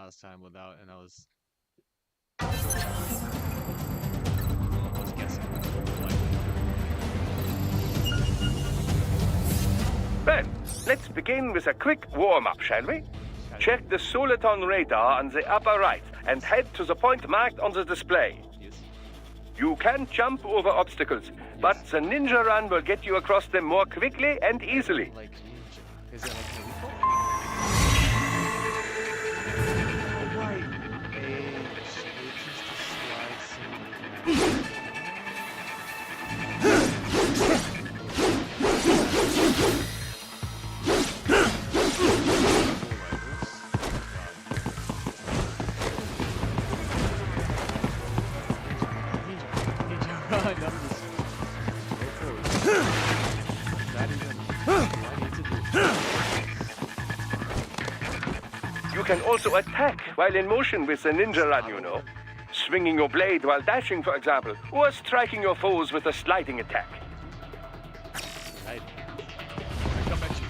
last time without, and I was guessing. Well, let's begin with a quick warm-up, shall we? Check the Soliton radar on the upper right and head to the point marked on the display. Yes. You can jump over obstacles, but the ninja run will get you across them more quickly and easily. Like ninja. Is it like Naruto? Right. H is to slide some. You can also attack while in motion with the ninja run, you know. Swinging your blade while dashing, for example, or striking your foes with a sliding attack. Right. I come at you.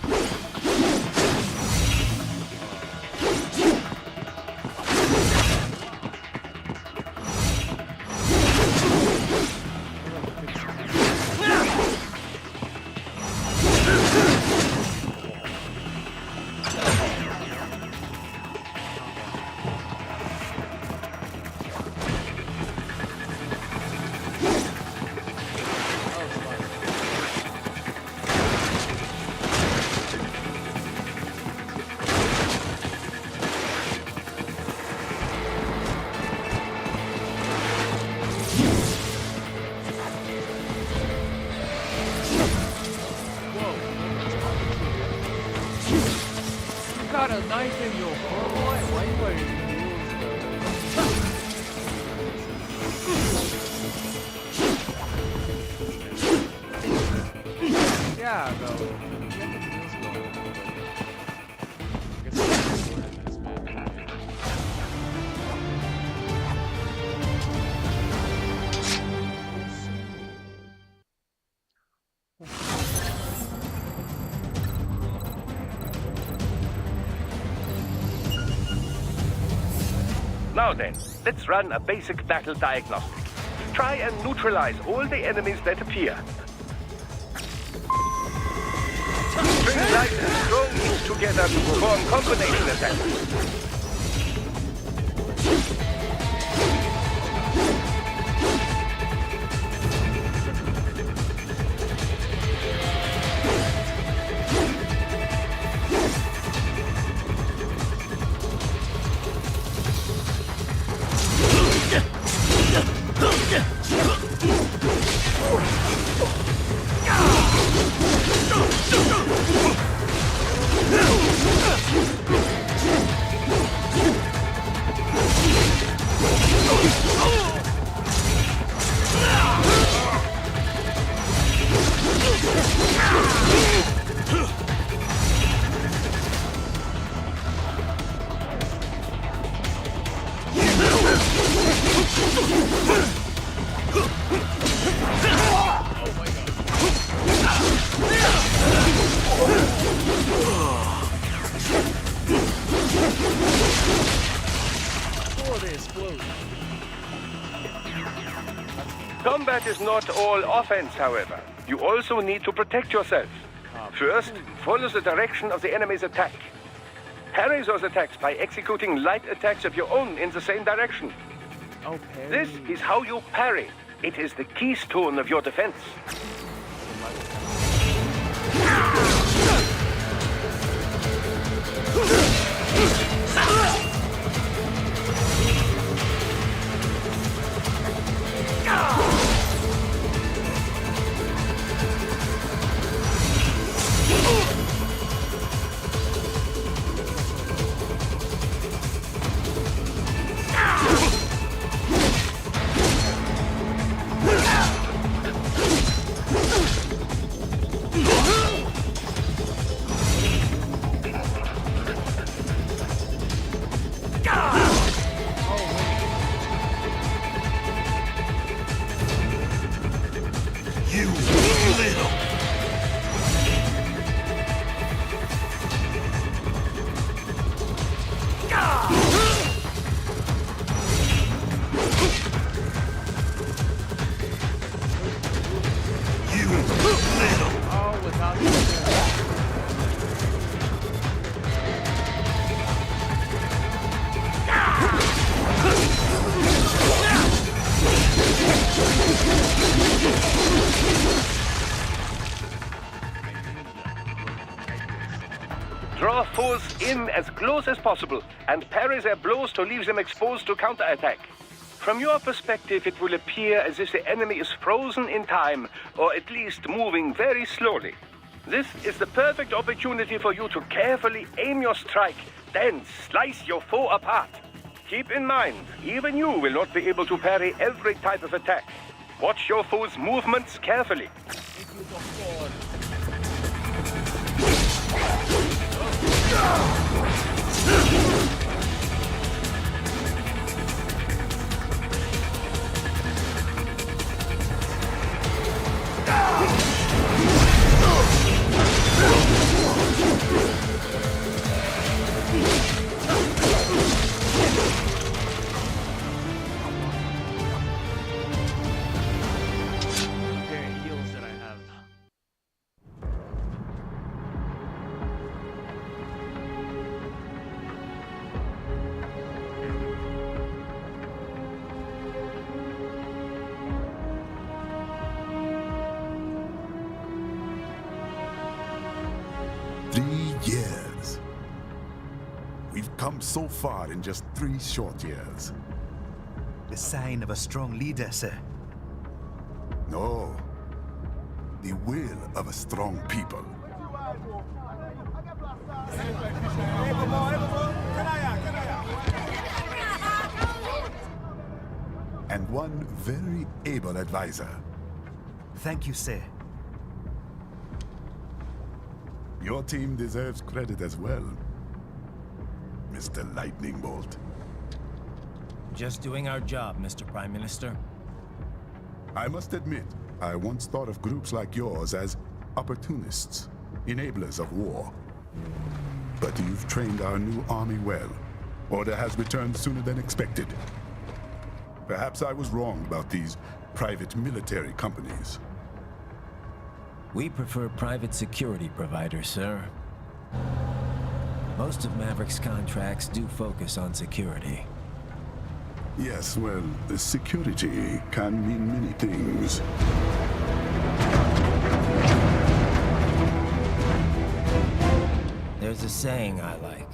Got a knife in your foot. Why you wearing heels, though? Yeah, though. Now then, let's run a basic battle diagnostic. Try and neutralize all the enemies that appear. Bring light and strong heat together to perform combination attacks. Combat is not all offense, however. You also need to protect yourself. First, follow the direction of the enemy's attack. Parry those attacks by executing light attacks of your own in the same direction. Oh, parry. This is how you parry. It is the keystone of your defense. Draw foes in as close as possible and parry their blows to leave them exposed to counterattack. From your perspective, it will appear as if the enemy is frozen in time, or at least moving very slowly. This is the perfect opportunity for you to carefully aim your strike, then slice your foe apart. Keep in mind, even you will not be able to parry every type of attack. Watch your foe's movements carefully. Okay, heals that I have. Years. We've come so far in just 3 short years. The sign of a strong leader, sir. No. The will of a strong people. And one very able advisor. Thank you, sir. Your team deserves credit as well, Mr. Lightning Bolt. Just doing our job, Mr. Prime Minister. I must admit, I once thought of groups like yours as opportunists, enablers of war. But you've trained our new army well. Order has returned sooner than expected. Perhaps I was wrong about these private military companies. We prefer private security providers, sir. Most of Maverick's contracts do focus on security. Yes, well, security can mean many things. There's a saying I like.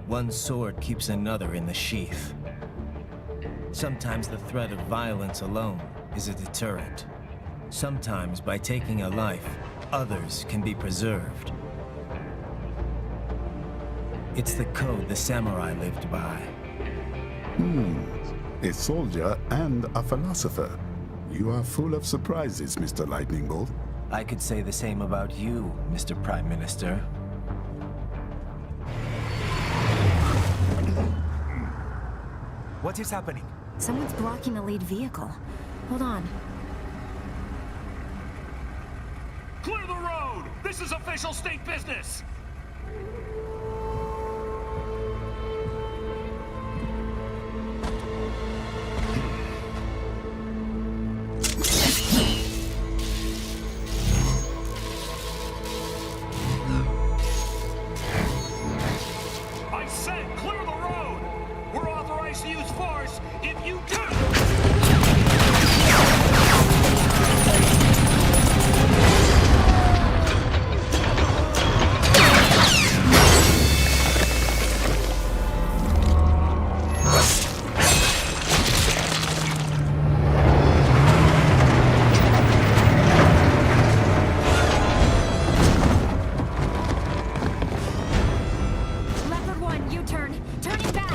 One sword keeps another in the sheath. Sometimes the threat of violence alone is a deterrent. Sometimes, by taking a life, others can be preserved. It's the code the samurai lived by. A soldier and a philosopher. You are full of surprises, Mr. Lightning Bolt. I could say the same about you, Mr. Prime Minister. What is happening? Someone's blocking the lead vehicle. Hold on. Clear the road! This is official state business! I said clear the road! We're authorized to use force if you do! Leopard 1, U-turn. Turning back.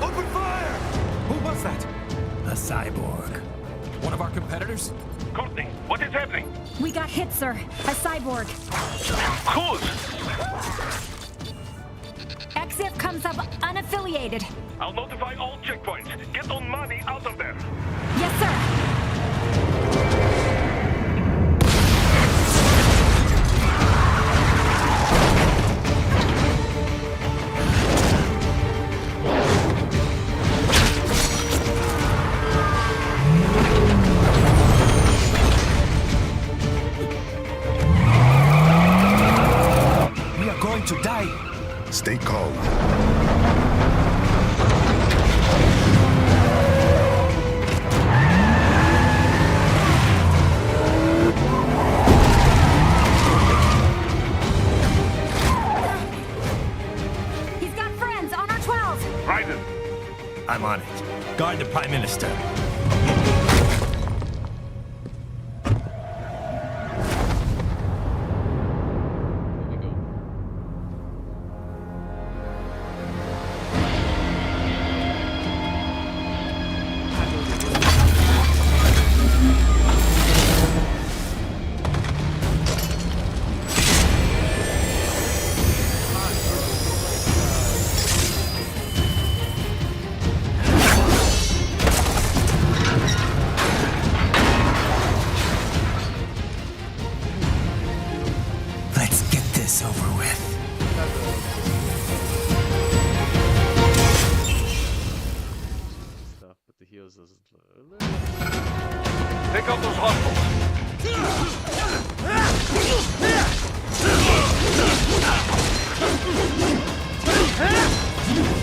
Open fire! Who was that? A cyborg. One of our competitors? Courtney, what is happening? We got hit, sir. A cyborg. Cool! XF comes up unaffiliated. I'll notify all checkpoints. Get on money out of there. Yes, sir. Guard the Prime Minister. Here we go. Let's get this over with. Stuff, but the heals doesn't. Take out those hostiles.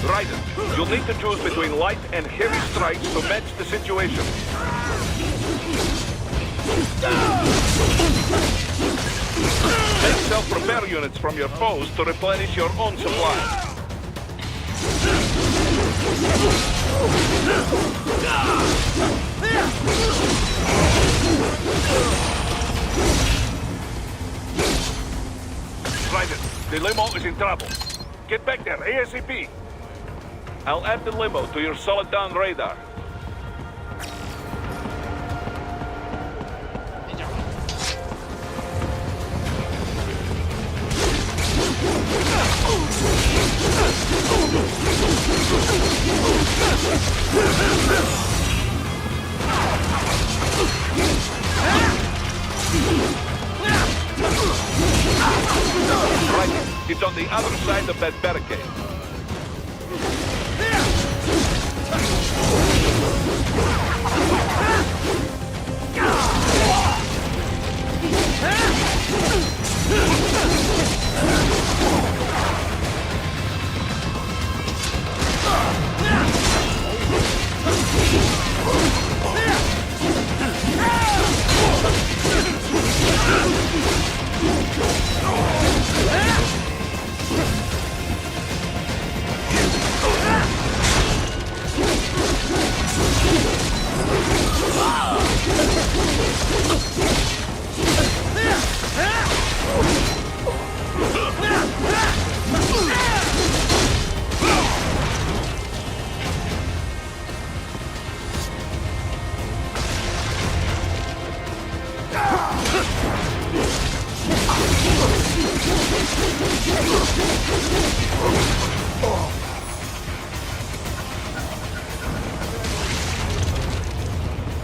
Raiden, you'll need to choose between light and heavy strikes to match the situation. Take self-repair units from your foes to replenish your own supply. Raiden, the limo is in trouble. Get back there, ASAP. I'll add the limo to your solid down radar. Right, it's on the other side of that barricade.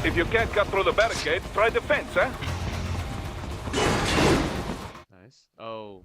If you can't cut through the barricade, try the fence, huh? Nice. Oh.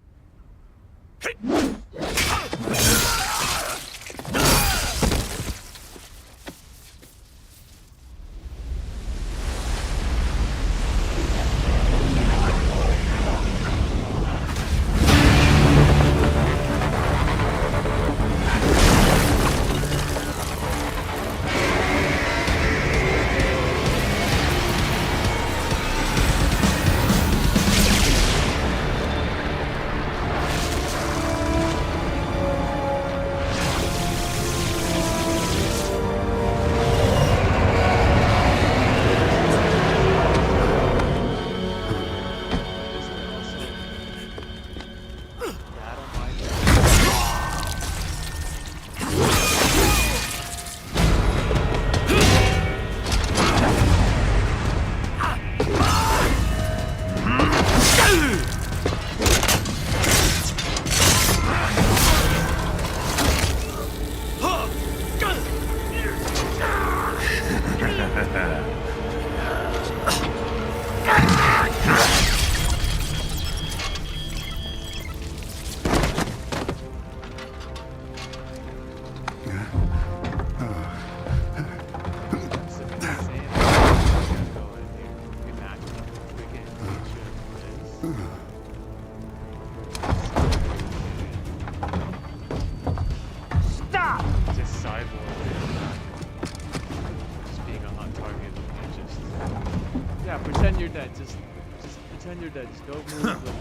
Pretend you're dead. Just pretend you're dead. Just go move.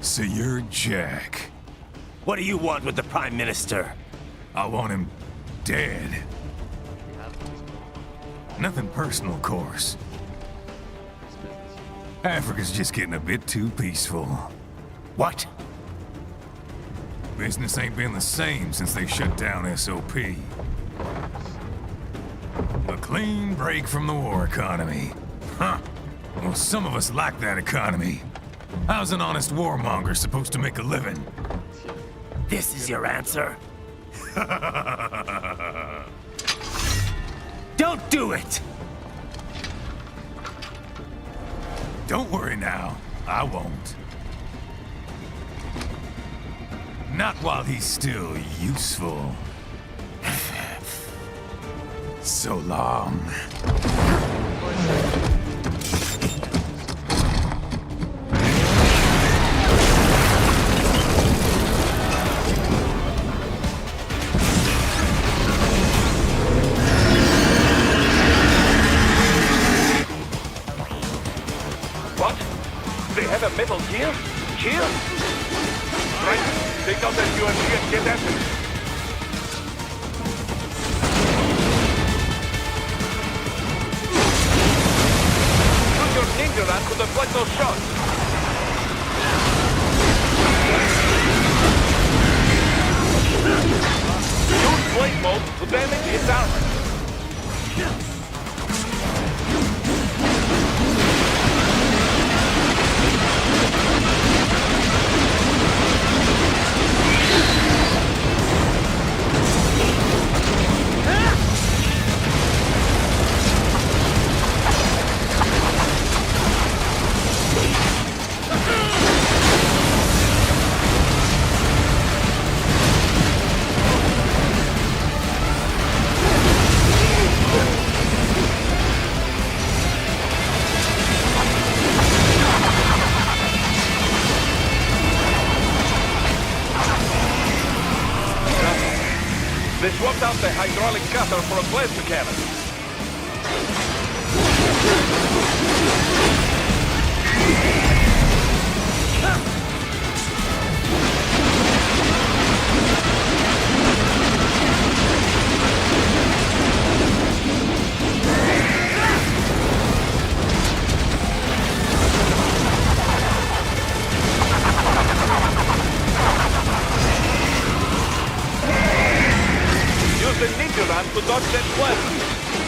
So you're Jack. What do you want with the Prime Minister? I want him dead. We have this. Nothing personal, of course. Africa's just getting a bit too peaceful. What? Business ain't been the same since they shut down SOP. A clean break from the war economy. Huh. Well, some of us like that economy. How's an honest warmonger supposed to make a living? This is your answer? Don't do it! Don't worry now. I won't. Not while he's still useful. So long. What? They have a metal gear? Gear? Right. Take out that UMP and get at it. Use your ninja run to deflect those shots. Use blade mode to damage its armor. They swapped out the hydraulic cutter for a plasma cannon. Use the ninja run to dodge that plasma.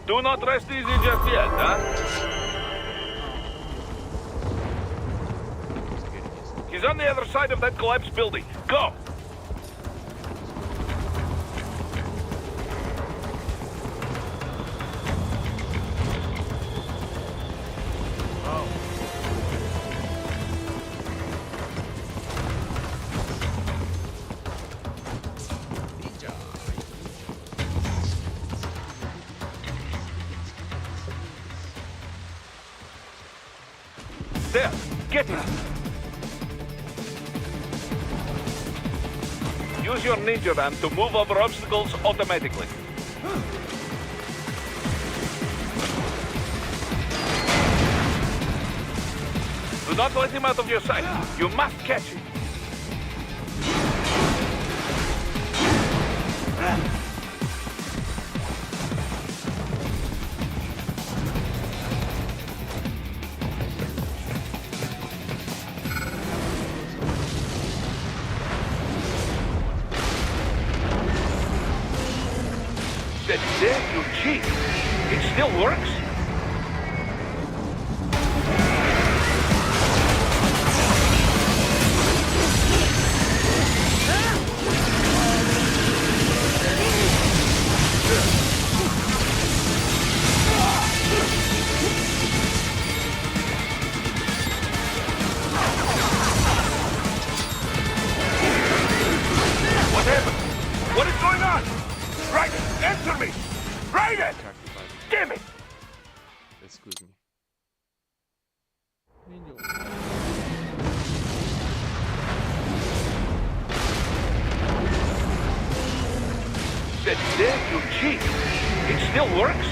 Do not rest easy just yet, huh? He's on the other side of that collapsed building. Go! There, get him! Use your ninja van to move over obstacles automatically. Do not let him out of your sight. You must catch him. There you cheat. It still works? What happened? What is going on? Raiden, answer me! Raiden! Damn it! Excuse me. Ninja. There you cheat. It still works?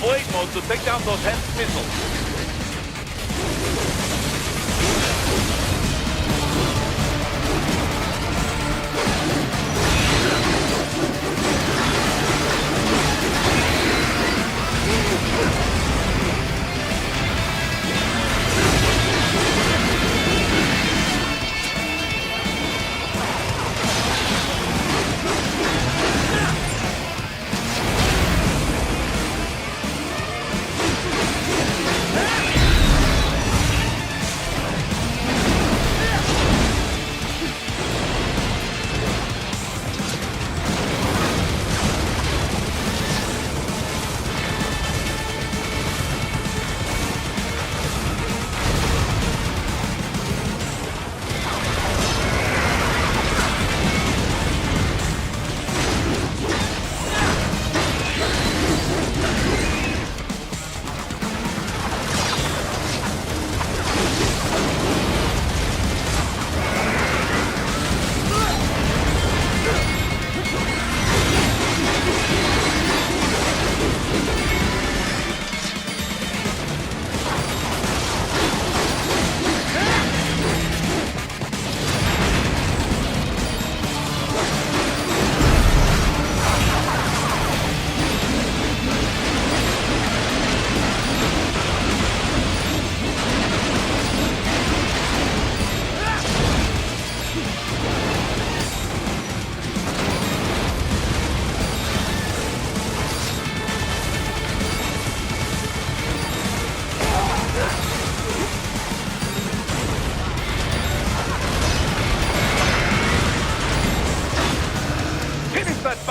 Blade mode to take down those Hens missiles.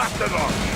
bastard off!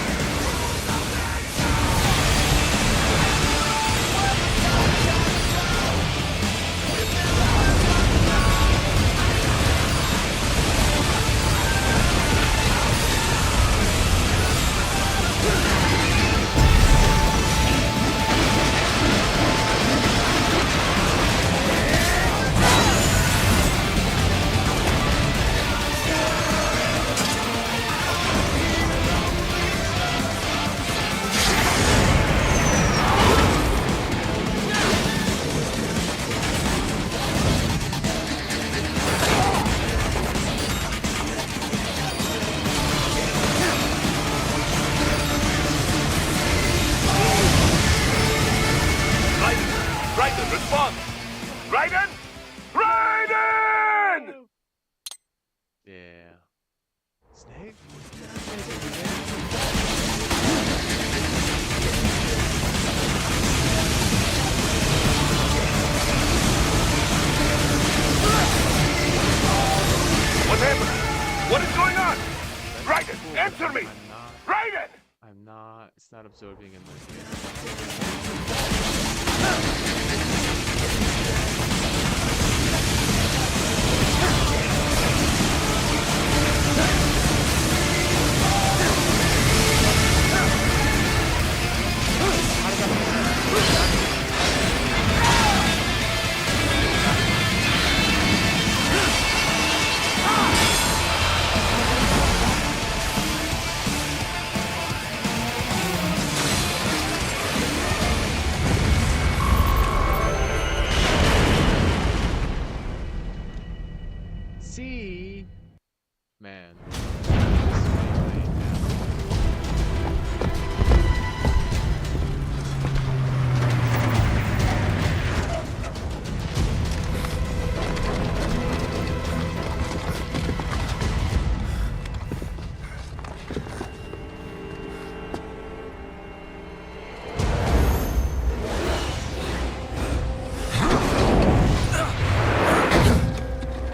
Snake? What happened? What is going on? Raiden, answer me! Raiden! I'm not. It's not absorbing in my brain. See, man.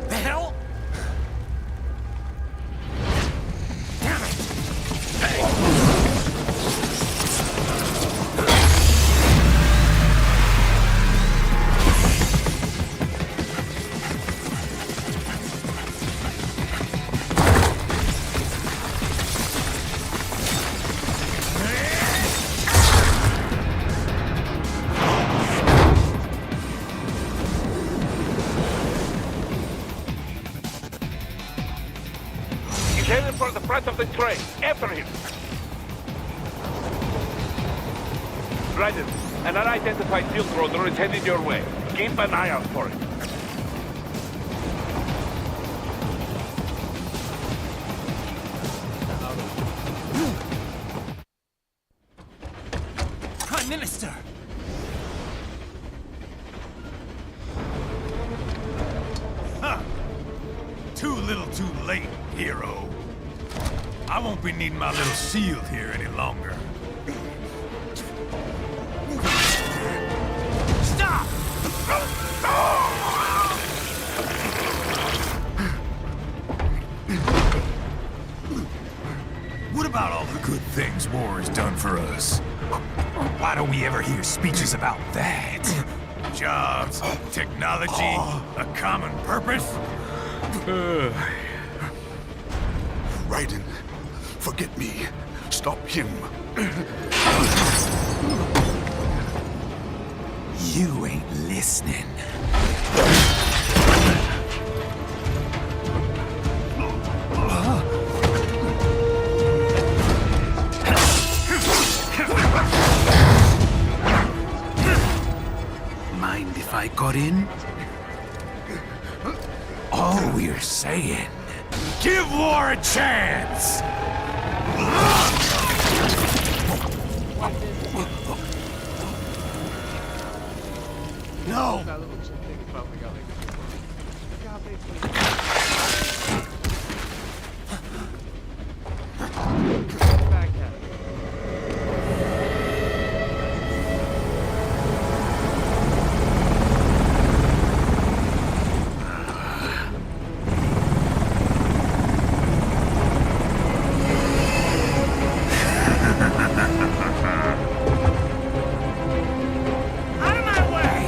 The hell? He's headed for the front of the train. After him. Raiden, an unidentified field roller is headed your way. Keep an eye out for it. Prime Minister! Huh. Too little too late, hero. I won't be needing my little shield here any longer. Stop! What about all the good things war has done for us? Why don't we ever hear speeches about that? Jobs, technology, a common purpose? Raiden, forget me. Stop him. You ain't listening. Mind if I got in? All we're saying, give war a chance! No! That little shit thing about me got me. Got me. Back at it. Out of my way!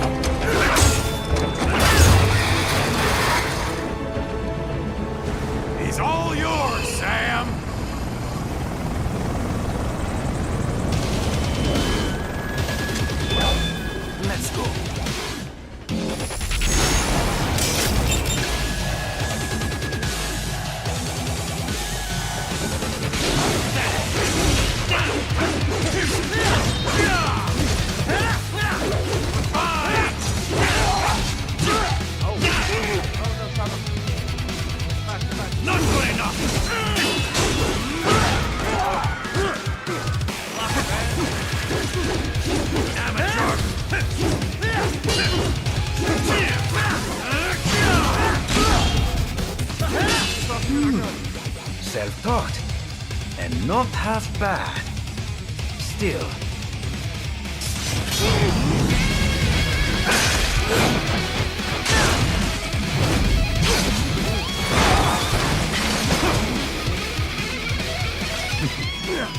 Well thought, and not half bad. Still.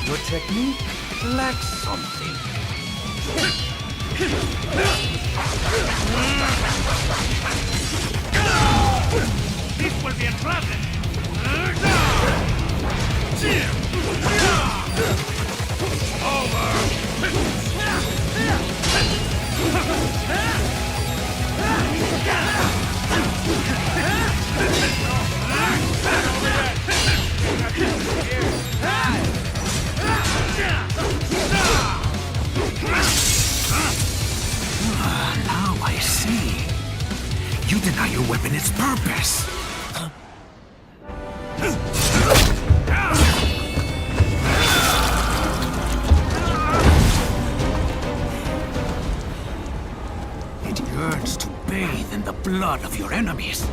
Your technique lacks something. This will be unpleasant. Now I see. You deny your weapon its purpose. It yearns to bathe in the blood of your enemies,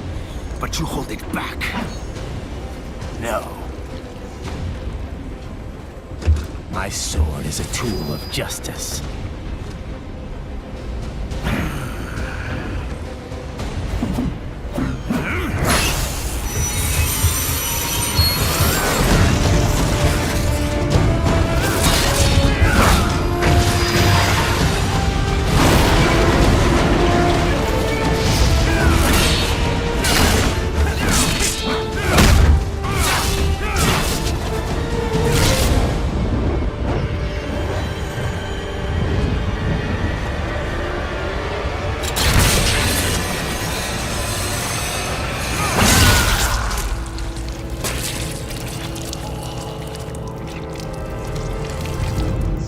but you hold it back. No. My sword is a tool of justice.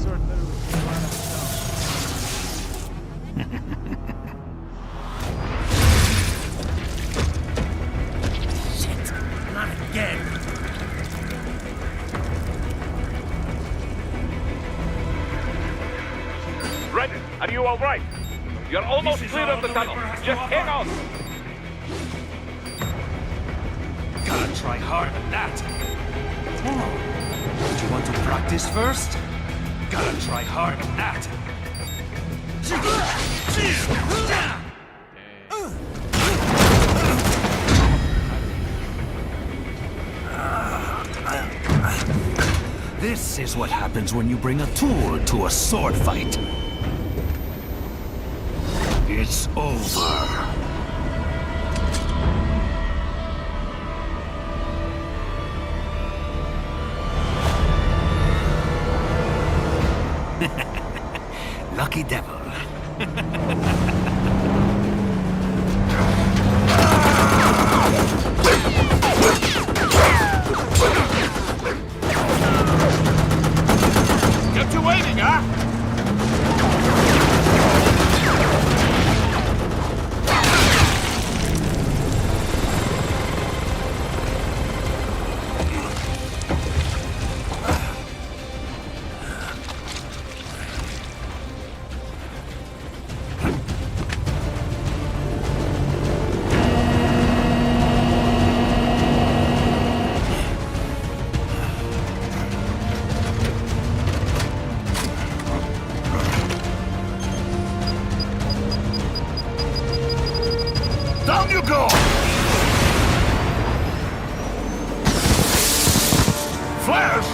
Sword literally came out of Shit, not again. Reddit, are you all right? You're almost This is clear all of the the tunnel. Reaper has to Just offer. hang on. Gotta try harder than that. Oh, do you want to practice first? Gotta try harder than that. This is what happens when you bring a tool to a sword fight. It's over. Lucky devil. You're two waiting, huh? Down you go! Flares!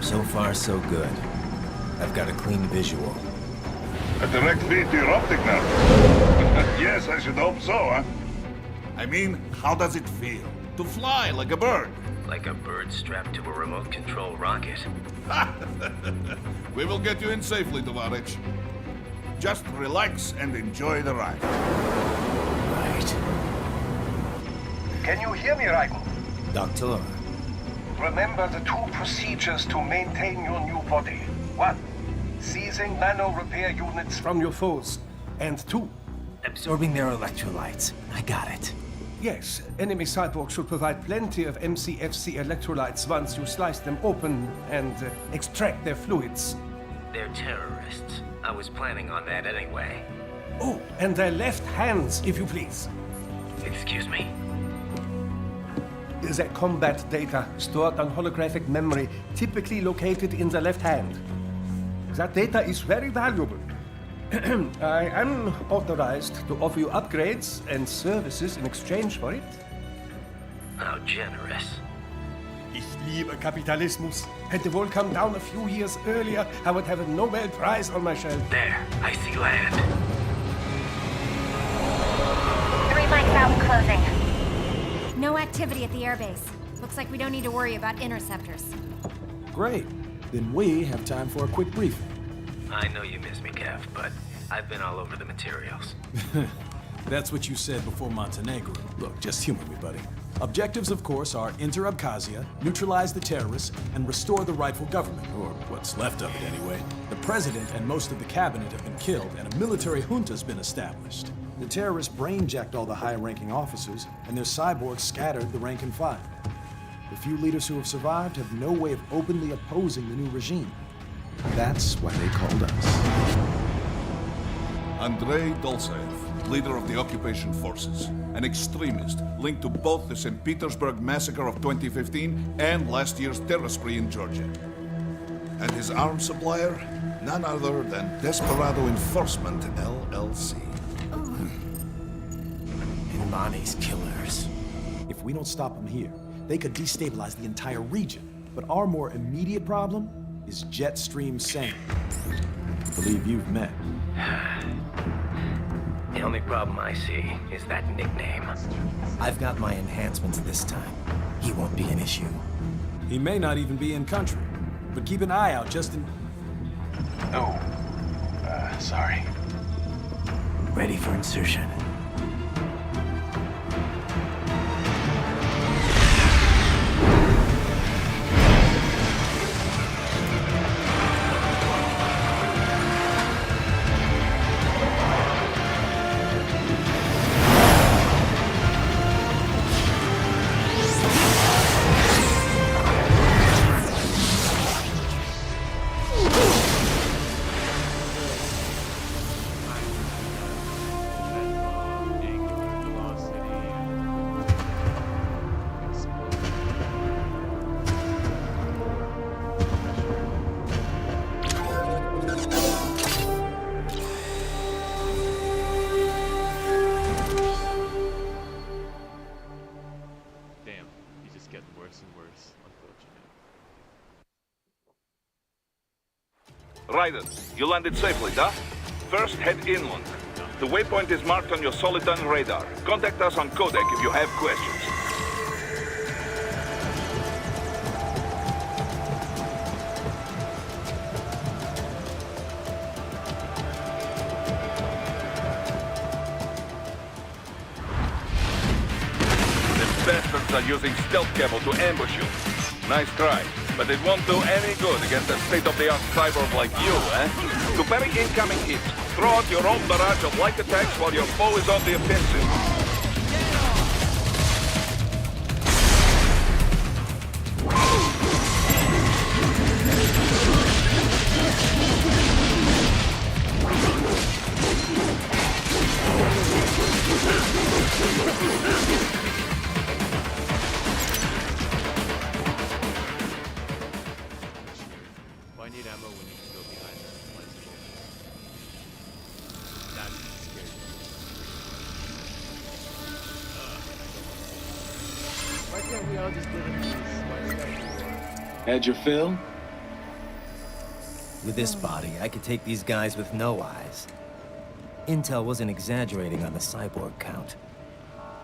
So far, so good. I've got a clean visual. A direct feed to your optic nerve. Yes, I should hope so, huh? I mean, how does it feel? To fly like a bird? Like a bird strapped to a remote control rocket. We will get you in safely, Tovarich. Just relax and enjoy the ride. Right. Can you hear me, Raiko? Doctor. Remember the two procedures to maintain your new body. 1. Seizing nano repair units from your foes. And 2. Absorbing their electrolytes. I got it. Yes, enemy cyborgs should provide plenty of MCFC electrolytes once you slice them open and extract their fluids. They're terrorists. I was planning on that anyway. Oh, and their left hands, if you please. Excuse me? The combat data stored on holographic memory, typically located in the left hand. That data is very valuable. I am authorized to offer you upgrades and services in exchange for it. How generous. Ich liebe Kapitalismus. Hätte wohl come down a few years earlier, I would have a Nobel Prize on my shelf. There, I see land. 3 mics out, closing. No activity at the airbase. Looks like we don't need to worry about interceptors. Great. Then we have time for a quick briefing. I know you miss me, Kev, but I've been all over the materials. That's what you said before Montenegro. Look, just humor me, buddy. Objectives, of course, are enter Abkhazia, neutralize the terrorists, and restore the rightful government, or what's left of it anyway. The president and most of the cabinet have been killed, and a military junta's been established. The terrorists brain-jacked all the high-ranking officers, and their cyborgs scattered the rank and file. The few leaders who have survived have no way of openly opposing the new regime. That's why they called us. Andrei Dolzaev, leader of the occupation forces, an extremist linked to both the St. Petersburg massacre of 2015 and last year's terror spree in Georgia. And his arms supplier, none other than Desperado Enforcement, LLC. Imani's killers. If we don't stop them here, they could destabilize the entire region. But our more immediate problem is Jetstream Sane. I believe you've met. The only problem I see is that nickname. I've got my enhancements this time. He won't be an issue. He may not even be in country, but keep an eye out just in... Oh, sorry. Ready for insertion. Raiden, you landed safely, da? First, head inland. The waypoint is marked on your Soliton radar. Contact us on Codec if you have questions. The bastards are using stealth cable to ambush you. Nice try. But it won't do any good against a state-of-the-art cyborg like you, eh? To parry incoming hits, throw out your own barrage of light attacks while your foe is on the offensive. Why need ammo when you can go behind them? That's scary. Why can't we all just live in peace? Why does that have to be war? Had your fill? With this body, I could take these guys with no eyes. Intel wasn't exaggerating on the cyborg count.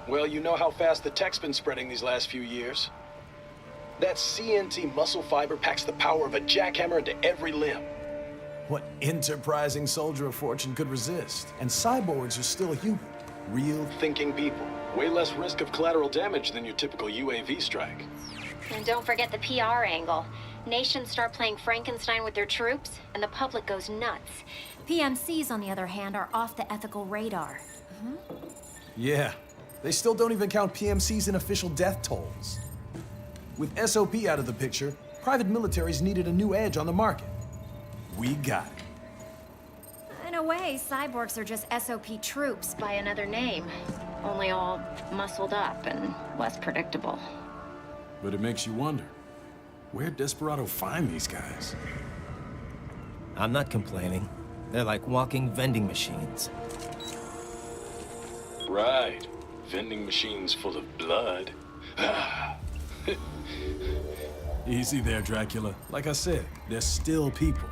Well, you know how fast the tech's been spreading these last few years. That CNT muscle fiber packs the power of a jackhammer into every limb. What enterprising soldier of fortune could resist? And cyborgs are still human. Real thinking people. Way less risk of collateral damage than your typical UAV strike. And don't forget the PR angle. Nations start playing Frankenstein with their troops, and the public goes nuts. PMCs, on the other hand, are off the ethical radar. Yeah. They still don't even count PMCs in official death tolls. With SOP out of the picture, private militaries needed a new edge on the market. We got it. In a way, cyborgs are just SOP troops by another name. Only all muscled up and less predictable. But it makes you wonder, where'd Desperado find these guys? I'm not complaining. They're like walking vending machines. Right. Vending machines full of blood. Easy there, Dracula. Like I said, they're still people.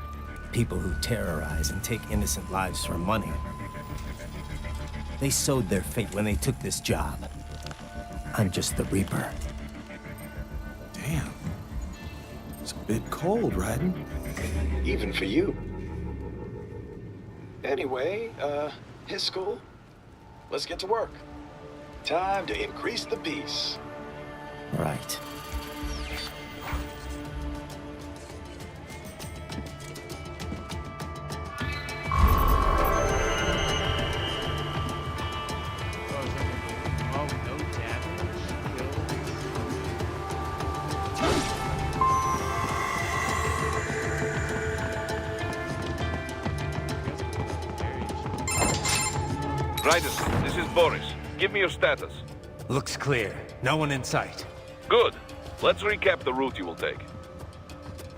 People who terrorize and take innocent lives for money. They sowed their fate when they took this job. I'm just the Reaper. Damn. It's a bit cold, Raiden. Even for you. Anyway, his school. Let's get to work. Time to increase the peace. Right. Oh, no damage. Raiden, this is Boris. Give me your status. Looks clear. No one in sight. Good. Let's recap the route you will take.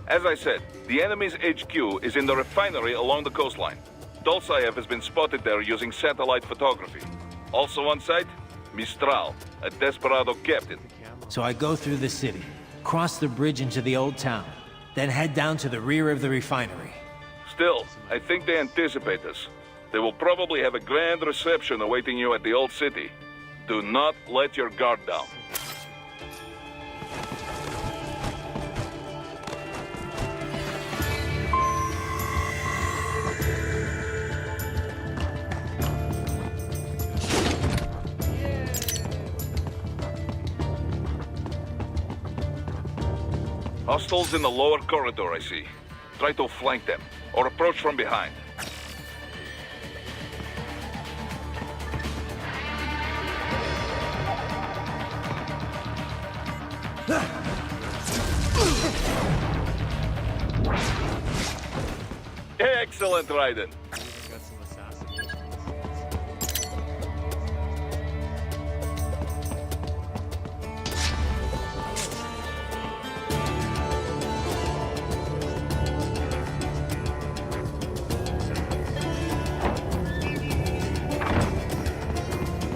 As I said, the enemy's HQ is in the refinery along the coastline. Dolzaev has been spotted there using satellite photography. Also on site, Mistral, a Desperado captain. So I go through the city, cross the bridge into the old town, then head down to the rear of the refinery. Still, I think they anticipate us. They will probably have a grand reception awaiting you at the old city. Do not let your guard down. Hostiles in the lower corridor, I see. Try to flank them, or approach from behind. Excellent, Raiden. Got some assassinations.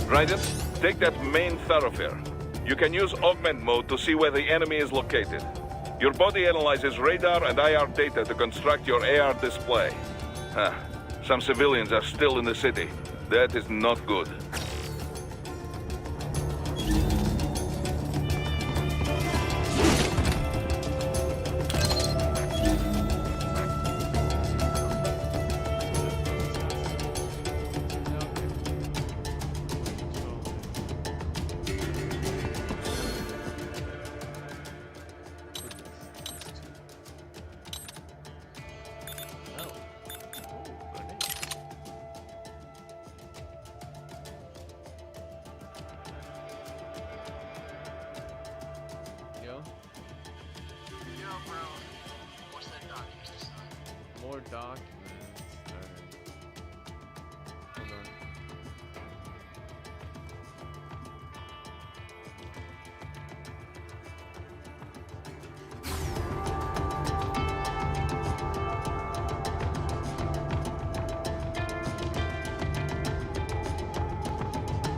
Raiden, take that main thoroughfare. You can use augment mode to see where the enemy is located. Your body analyzes radar and IR data to construct your AR display. Some civilians are still in the city. That is not good. More documents. Alright. Hold on.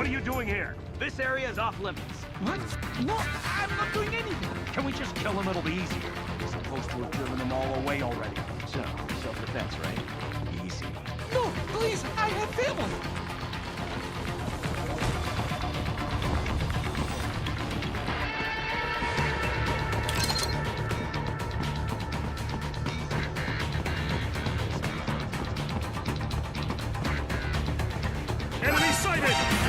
you doing here? This area is off limits. What? No, I'm not doing anything. Can we just kill them? It'll be easier. We're supposed to have driven them all away already. So, self-defense, right? Easy. No, please, I have family. Enemy sighted!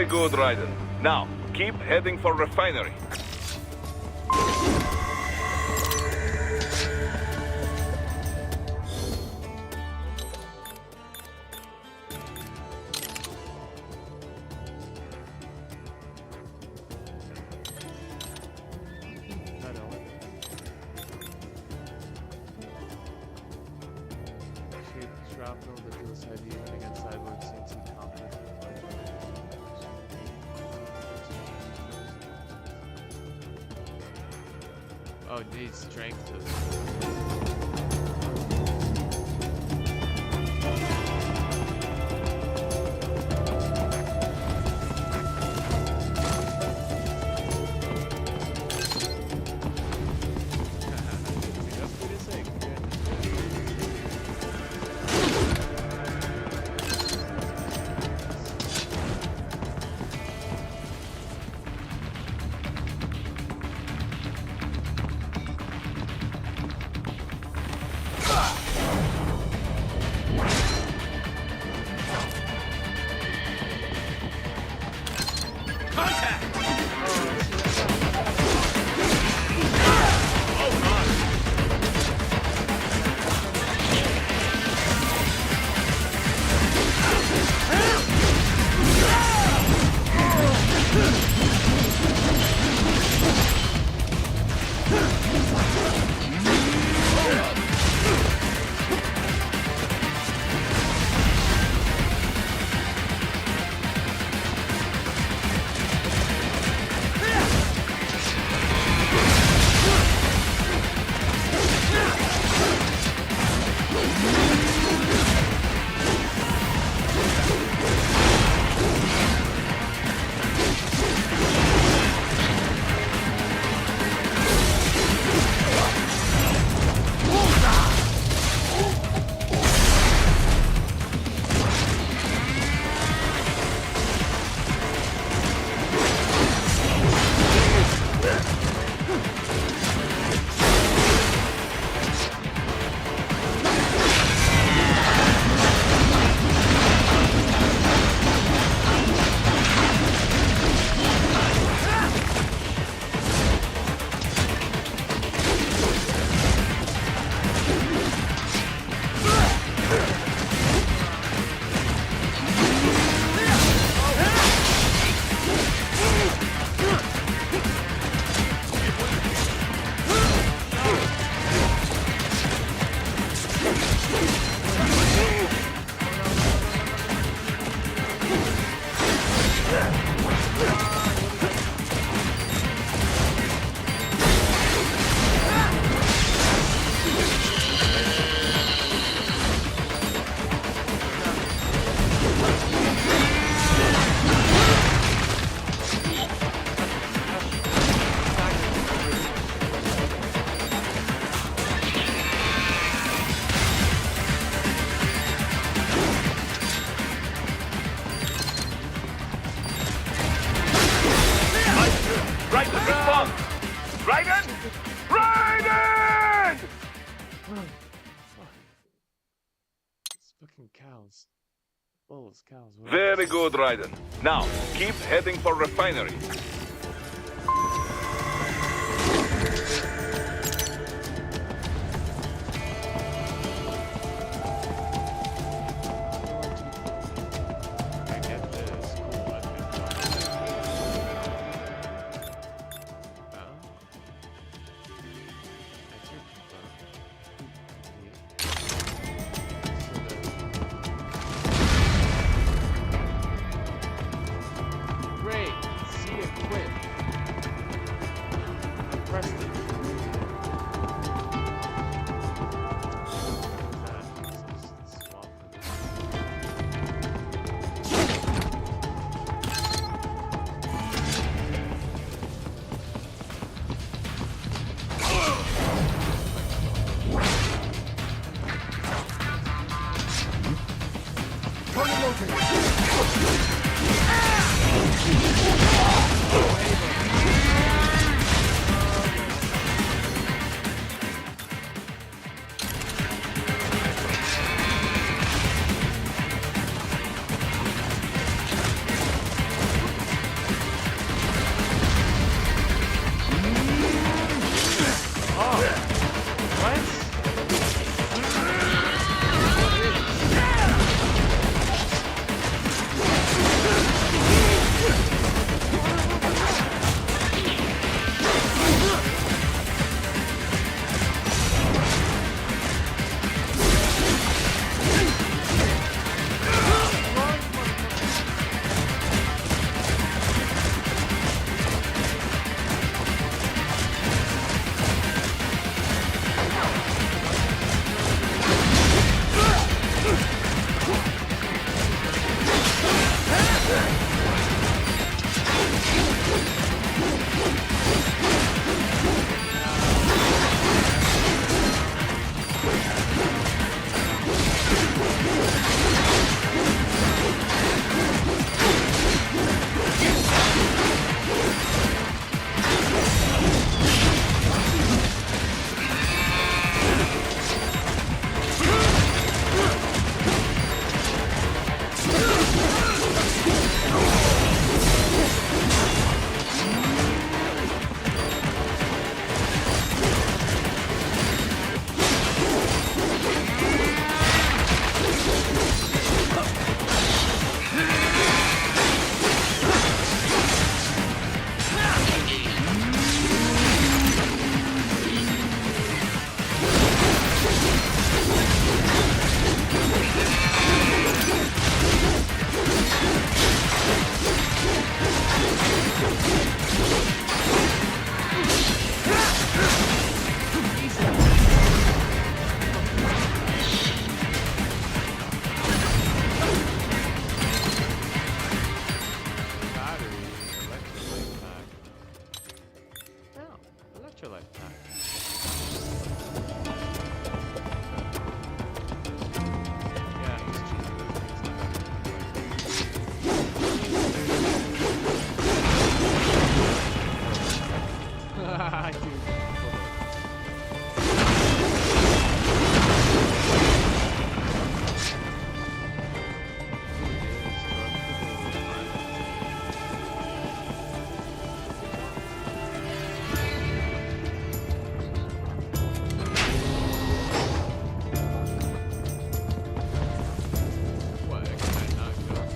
good, Raiden. Now, keep heading for refinery. Oh, it needs strength to... Cows. Bulls, cows. Very good, Raiden. Now, keep heading for refinery.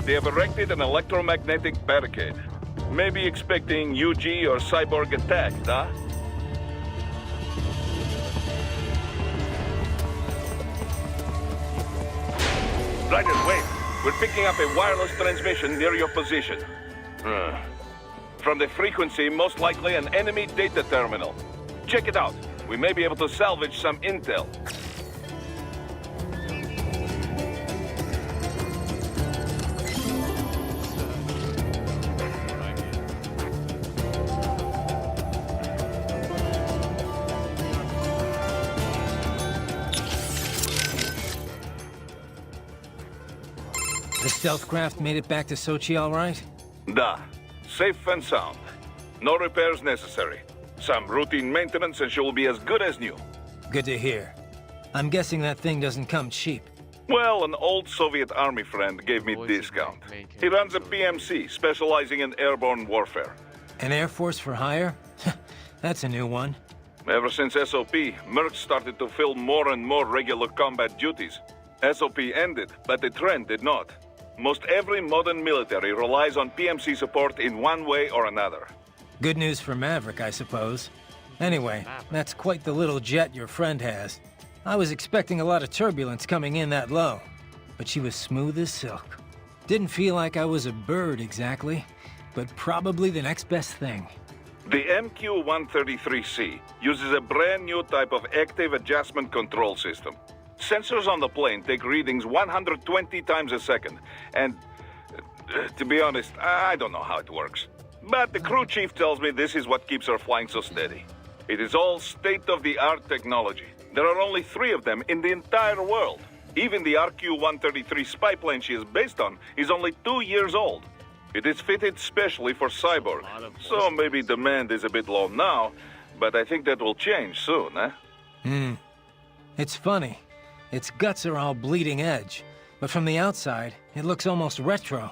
They have erected an electromagnetic barricade. Maybe expecting UG or cyborg attack, huh? Riders, wait. We're picking up a wireless transmission near your position. From the frequency, most likely an enemy data terminal. Check it out. We may be able to salvage some intel. The stealth craft made it back to Sochi all right? Da. Safe and sound. No repairs necessary. Some routine maintenance and she will be as good as new. Good to hear. I'm guessing that thing doesn't come cheap. Well, an old Soviet army friend gave me discount. He runs a PMC, specializing in airborne warfare. An Air Force for hire? That's a new one. Ever since SOP, Merc started to fill more and more regular combat duties. SOP ended, but the trend did not. Most every modern military relies on PMC support in one way or another. Good news for Maverick, I suppose. Anyway, that's quite the little jet your friend has. I was expecting a lot of turbulence coming in that low, but she was smooth as silk. Didn't feel like I was a bird exactly, but probably the next best thing. The MQ-133C uses a brand new type of active adjustment control system. Sensors on the plane take readings 120 times a second, and to be honest, I don't know how it works. But the crew chief tells me this is what keeps her flying so steady. It is all state-of-the-art technology. There are only 3 of them in the entire world. Even the RQ-133 spy plane she is based on is only 2 years old. It is fitted specially for Cyborg, so maybe demand is a bit low now, but I think that will change soon, eh? It's funny. Its guts are all bleeding edge, but from the outside, it looks almost retro.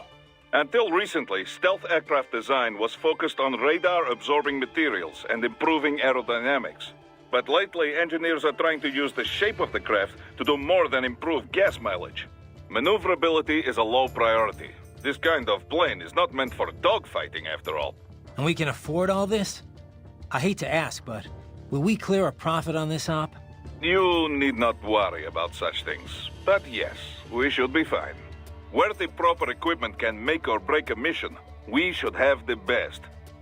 Until recently, stealth aircraft design was focused on radar-absorbing materials and improving aerodynamics. But lately, engineers are trying to use the shape of the craft to do more than improve gas mileage. Maneuverability is a low priority. This kind of plane is not meant for dogfighting, after all. And we can afford all this? I hate to ask, but will we clear a profit on this op? You need not worry about such things. But yes, we should be fine. Where the proper equipment can make or break a mission, we should have the best.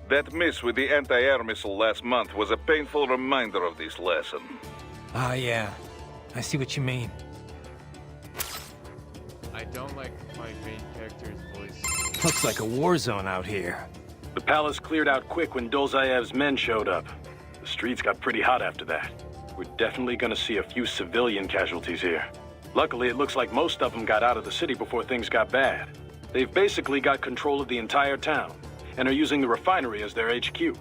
That miss with the anti-air missile last month was a painful reminder of this lesson. Ah, yeah. I see what you mean. I don't like my main character's voice. Looks like a war zone out here. The palace cleared out quick when Dolzaev's men showed up. The streets got pretty hot after that. We're definitely gonna see a few civilian casualties here. Luckily, it looks like most of them got out of the city before things got bad. They've basically got control of the entire town, and are using the refinery as their HQ.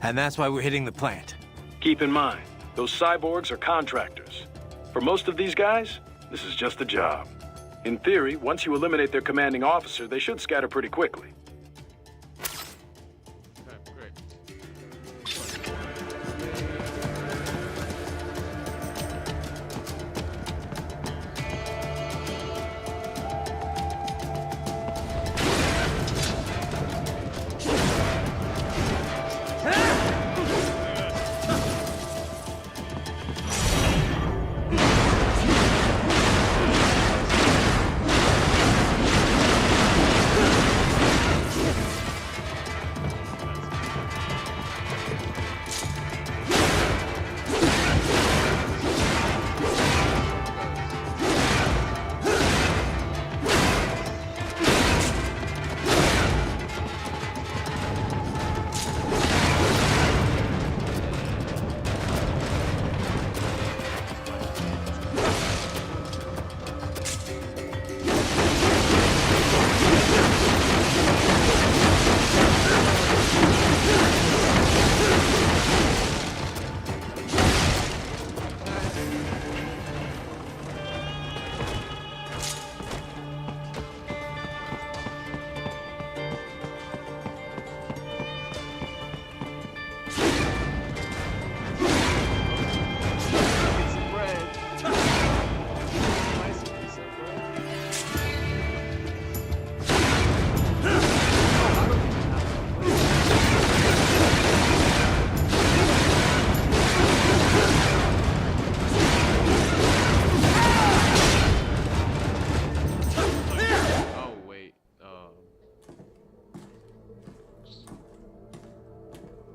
And that's why we're hitting the plant. Keep in mind, those cyborgs are contractors. For most of these guys, this is just a job. In theory, once you eliminate their commanding officer, they should scatter pretty quickly. Okay, great.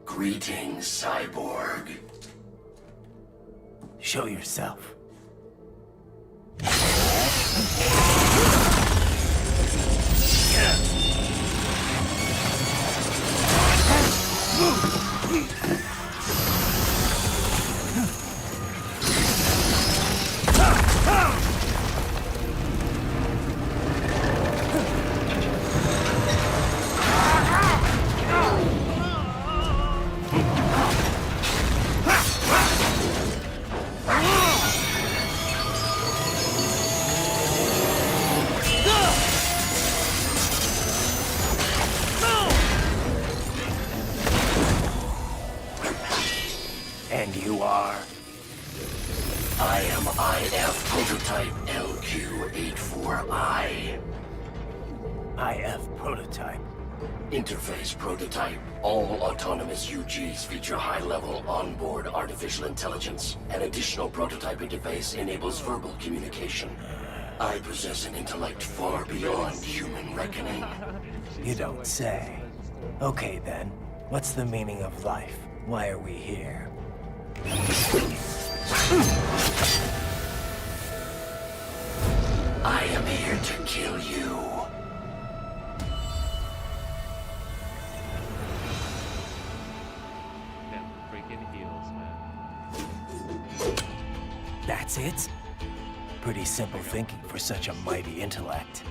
Greetings, cyborg. Show yourself. And you are? I am IF Prototype LQ-84I. IF Prototype. Interface Prototype. All autonomous UGs feature high-level onboard artificial intelligence. An additional prototype interface enables verbal communication. I possess an intellect far beyond human reckoning. You don't say. Okay then, what's the meaning of life? Why are we here? I am here to kill you. Them freaking heels, man. That's it? Pretty simple thinking for such a mighty intellect.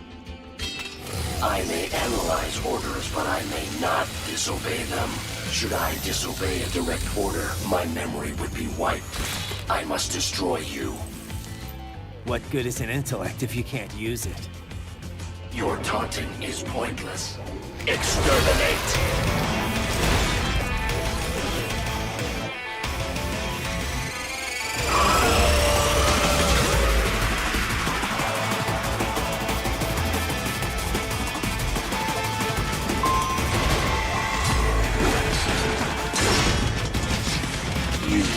I may analyze orders, but I may not disobey them. Should I disobey a direct order, my memory would be wiped. I must destroy you. What good is an intellect if you can't use it? Your taunting is pointless. Exterminate!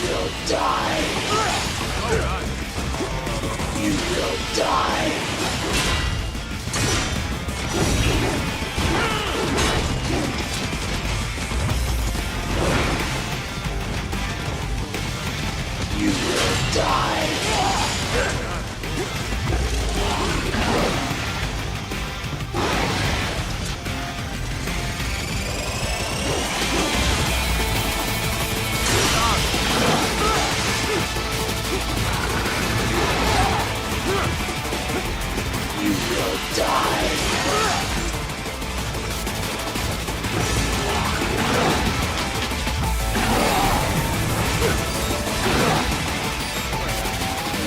will die. You will die. You will die. You will die.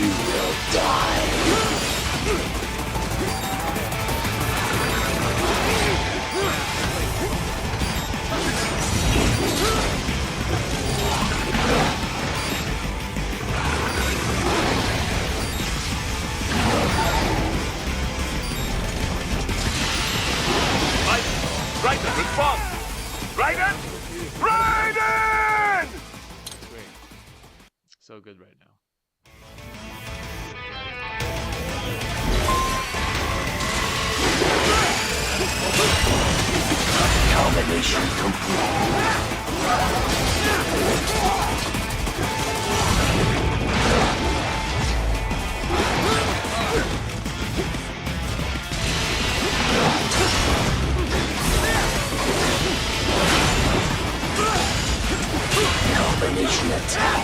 You will die. Raiden, respond! Raiden! Raiden! Great. So good right now. Combination complete. Combination attack.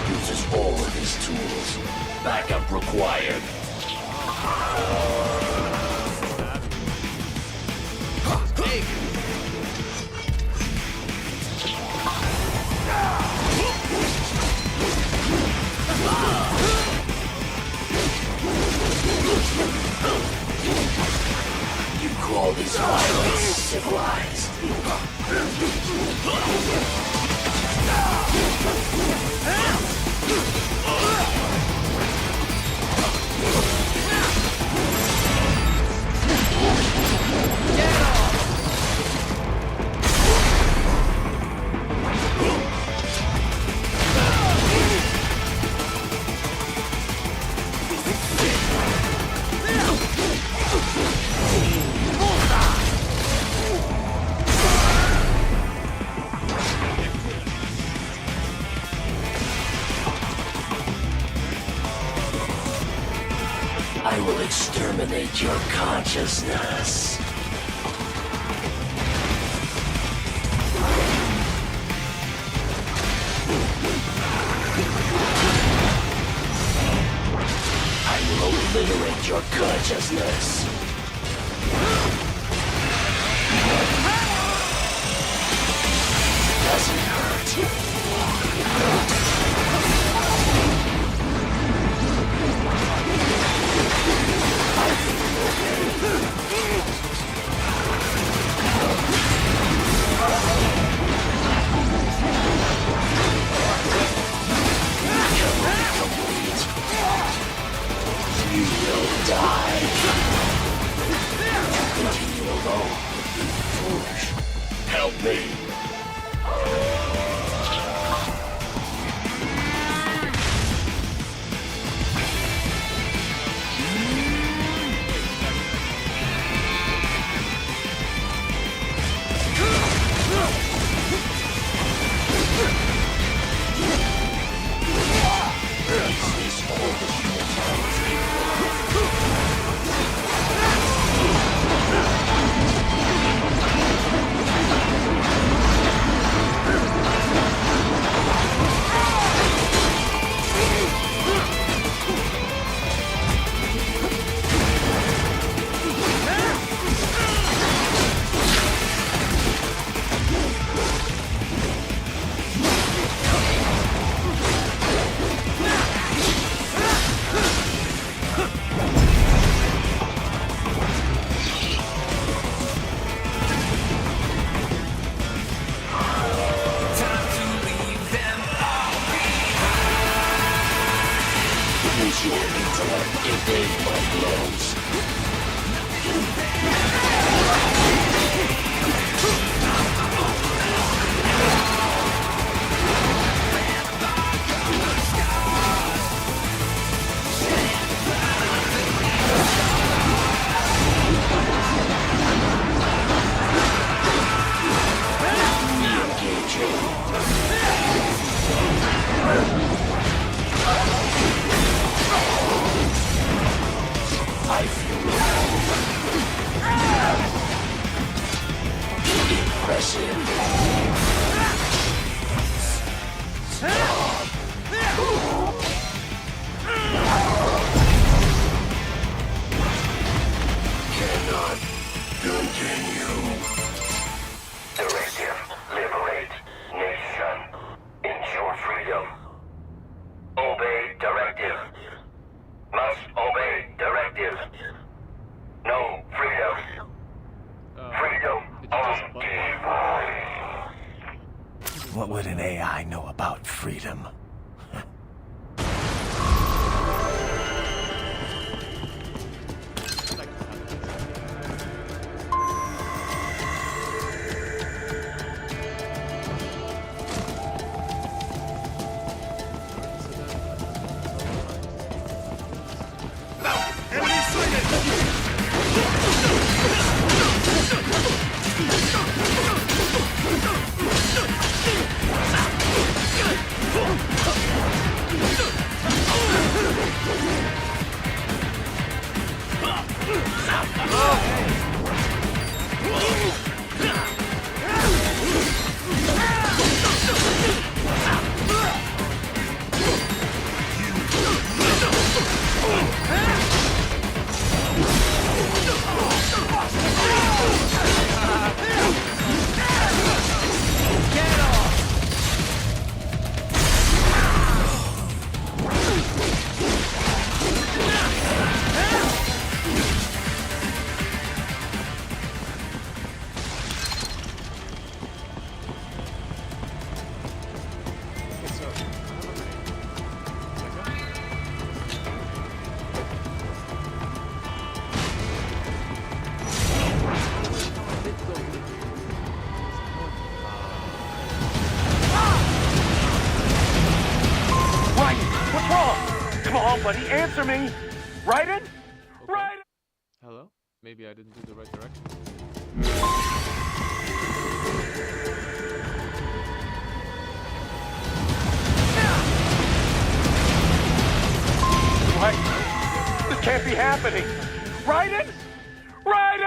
Uses all of his tools. Backup required. You call this violence civilized? I will exterminate your consciousness. I will obliterate your consciousness. Doesn't hurt. You will die. Continue alone. Foolish. Help me. goes. I feel cannot continue. Directive, liberate nation. Ensure freedom. Obey directive. Must obey directive. No freedom. Freedom on device. What would an AI know about freedom? Buddy, answer me! Raiden? Okay. Raiden! Hello? Maybe I didn't do the right direction. Right. This can't be happening! Raiden? Raiden!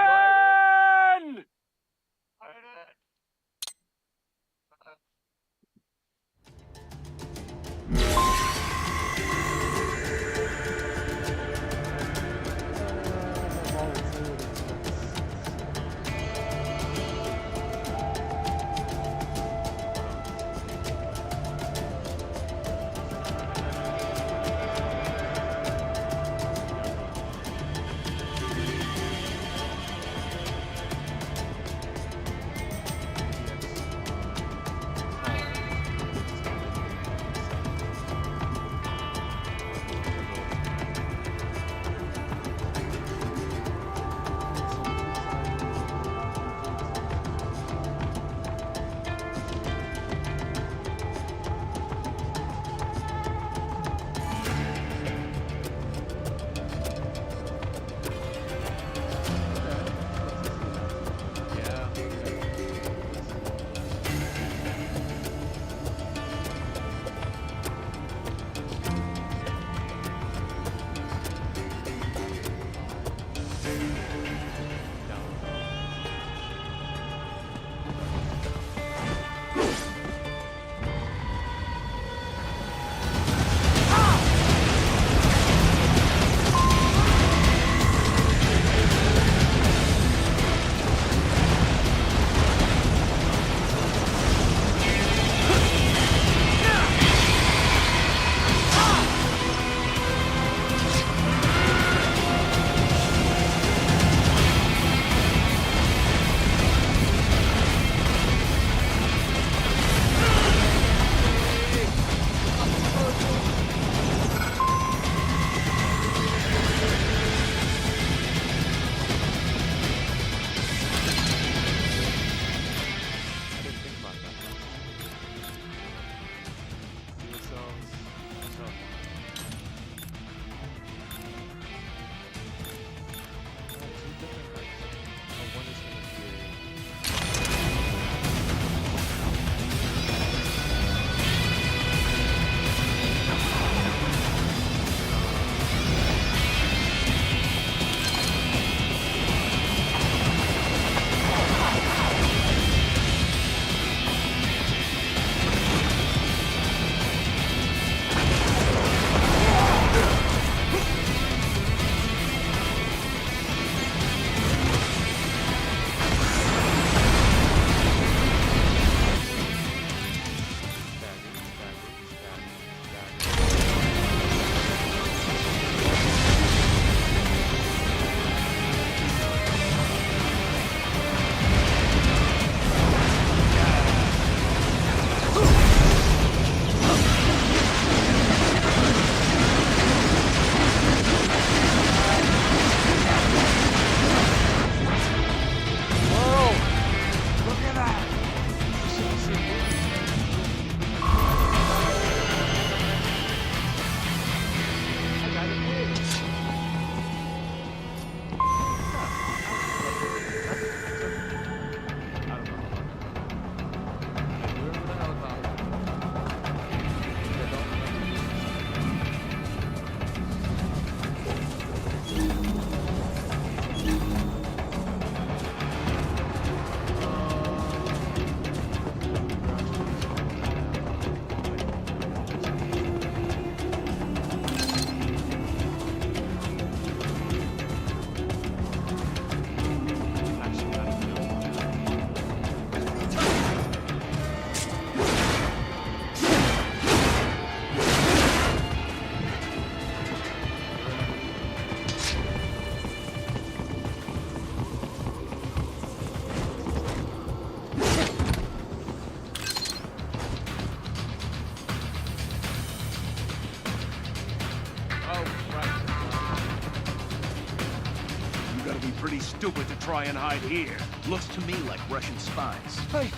gonna be pretty stupid to try and hide here. Looks to me like Russian spies. Hey,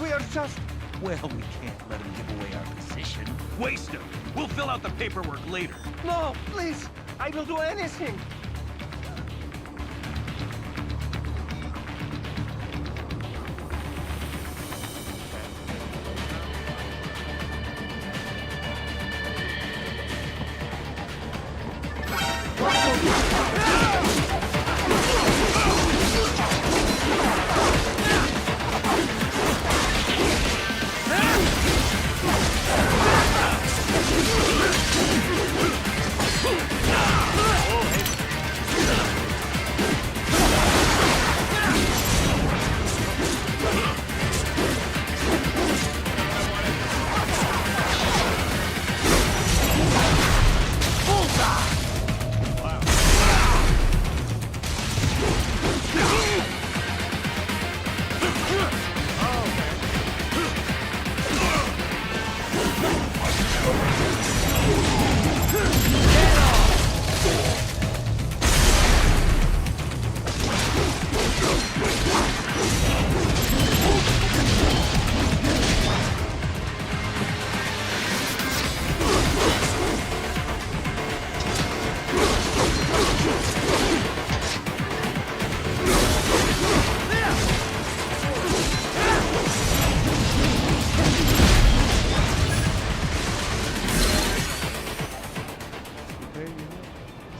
we are just... Well, we can't let him give away our position. Waste him. We'll fill out the paperwork later. No, please. I will do anything.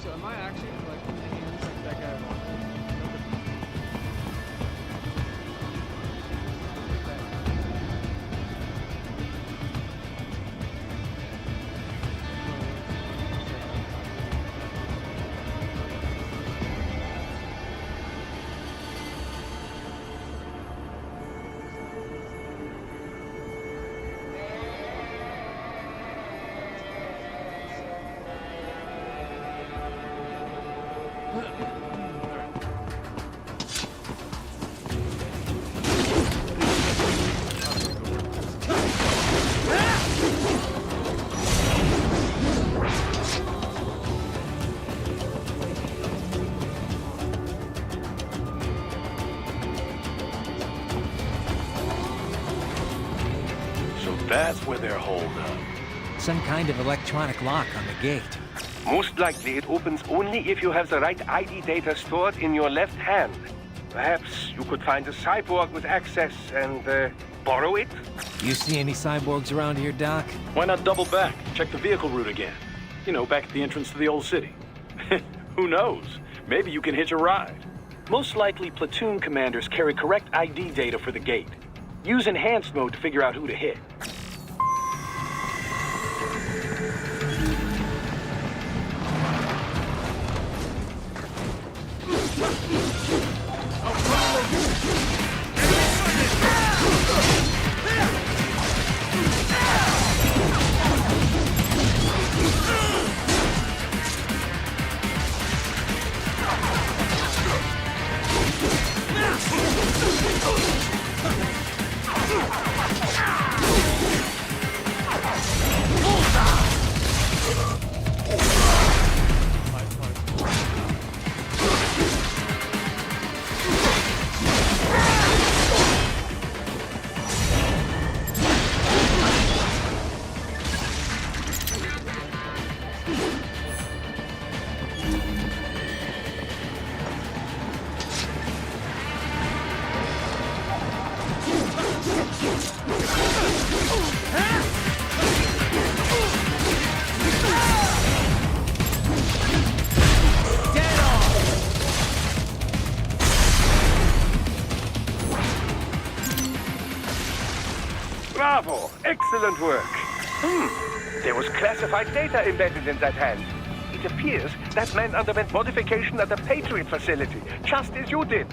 So am I actually collecting the hands like that guy wanted? That's where they're holed up. Some kind of electronic lock on the gate. Most likely it opens only if you have the right ID data stored in your left hand. Perhaps you could find a cyborg with access and borrow it? You see any cyborgs around here, Doc? Why not double back? Check the vehicle route again. You know, back at the entrance to the old city. Who knows? Maybe you can hitch a ride. Most likely, platoon commanders carry correct ID data for the gate. Use enhanced mode to figure out who to hit. Bravo! Excellent work. There was classified data embedded in that hand. It appears that man underwent modification at the Patriot facility, just as you did.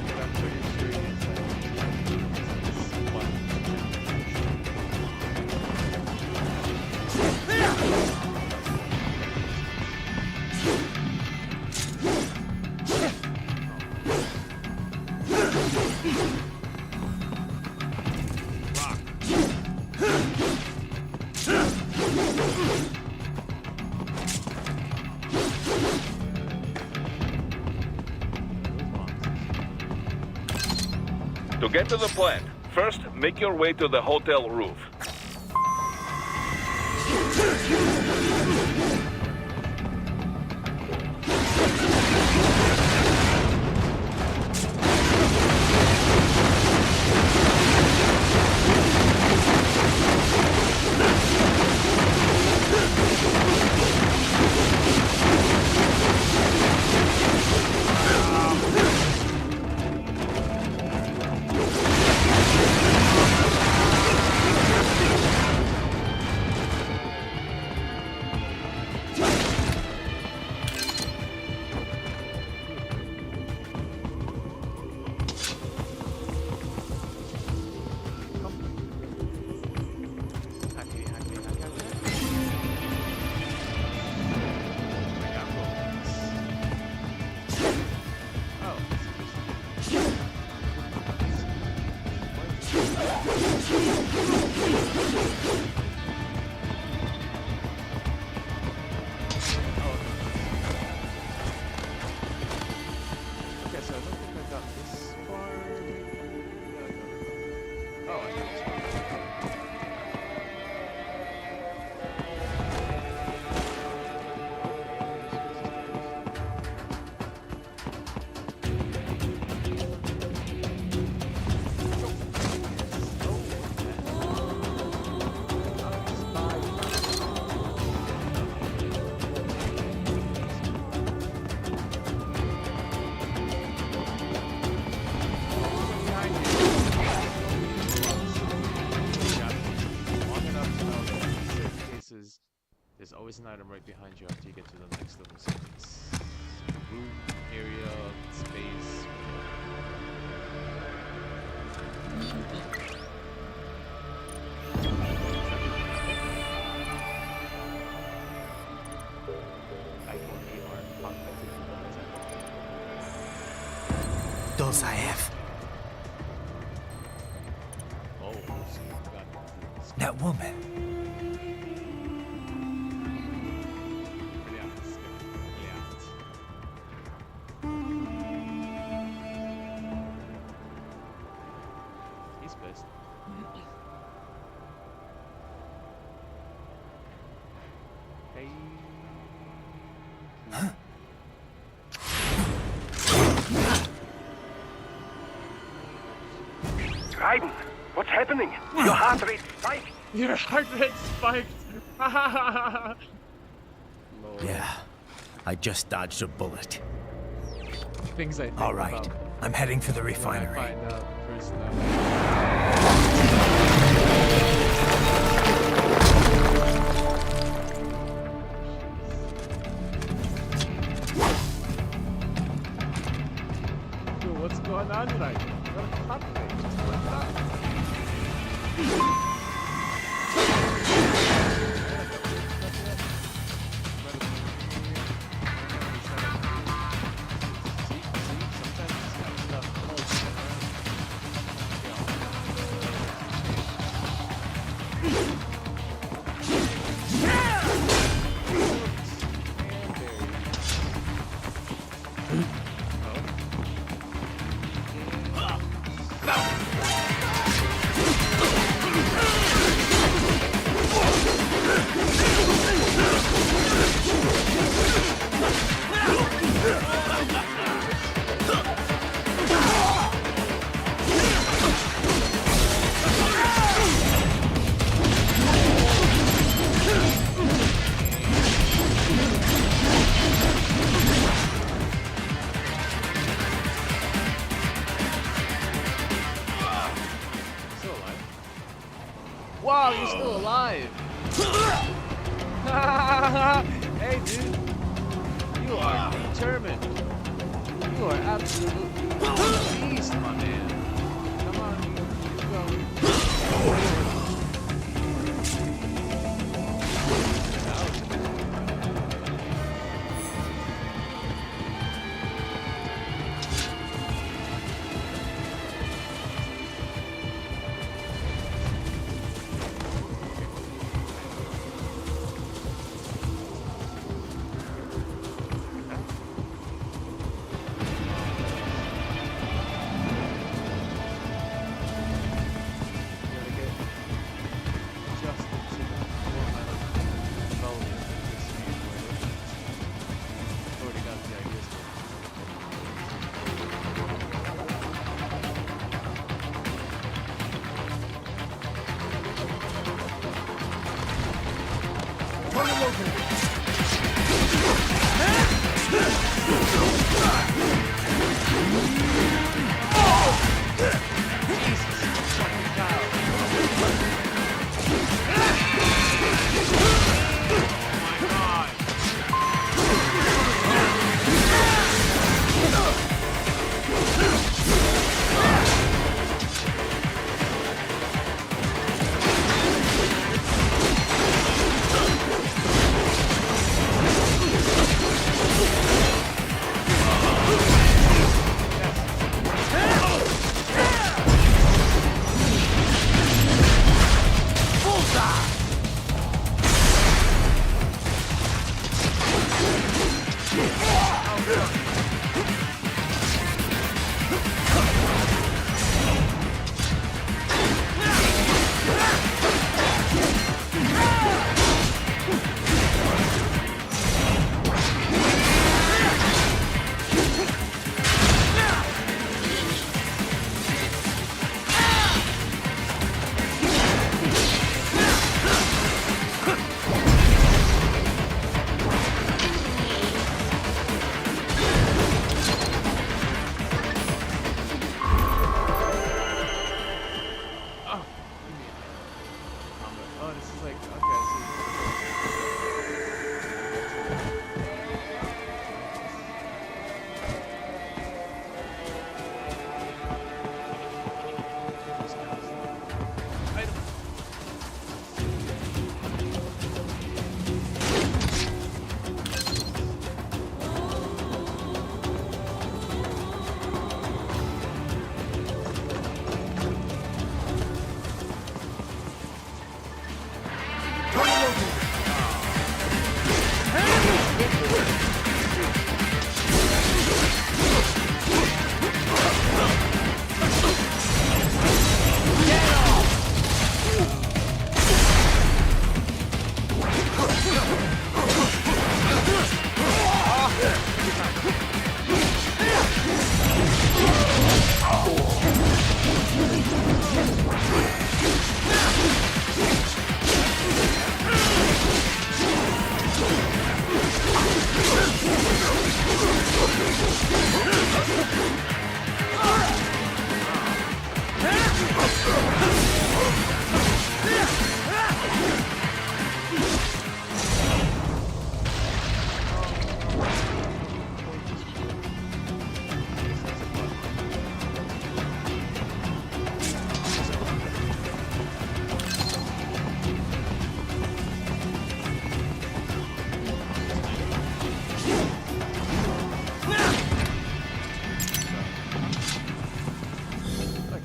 but I'm pretty sure it's To get to the plant, first make your way to the hotel roof. There's always an item right behind you after you get to the next level. So it's room, area, space. Dolzaev. Oh, so you got That woman. He's pissed. Hey. Huh? Raiden, what's happening? Your heart rate spiked. Your heart rate spiked. Yeah, I just dodged a bullet. Things I think All right, about I'm heading for the when I refinery. find out Dude, what's going on tonight? What a cockpit. What's up? Wow, you're still alive! Hey, dude! You are determined! You are absolutely a beast, my man. Come on, keep going.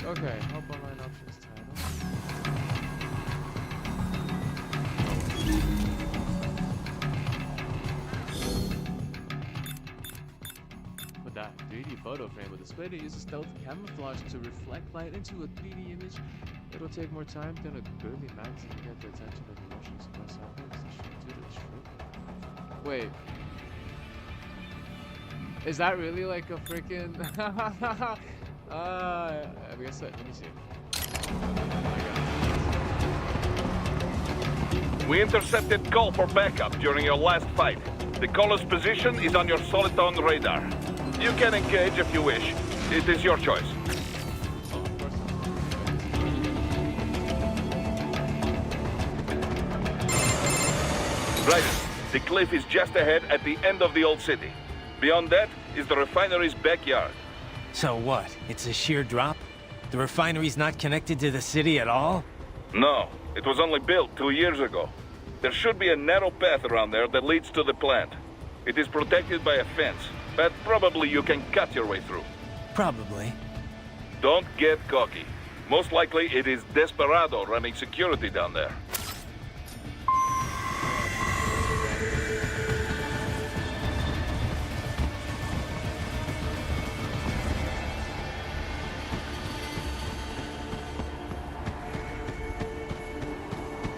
Okay, help online options title. With that 3D photo frame with display that uses stealth camouflage to reflect light into a 3D image, it'll take more time than a girly magazine to get the attention of emotions across outlets. Wait. Is that really like a freaking I guess let me see. We intercepted call for backup during your last fight. The caller's position is on your Soliton radar. You can engage if you wish. It is your choice. Right. The cliff is just ahead at the end of the old city. Beyond that, is the refinery's backyard. So what? It's a sheer drop? The refinery's not connected to the city at all? No, it was only built 2 years ago. There should be a narrow path around there that leads to the plant. It is protected by a fence, but probably you can cut your way through. Probably. Don't get cocky. Most likely it is Desperado running security down there.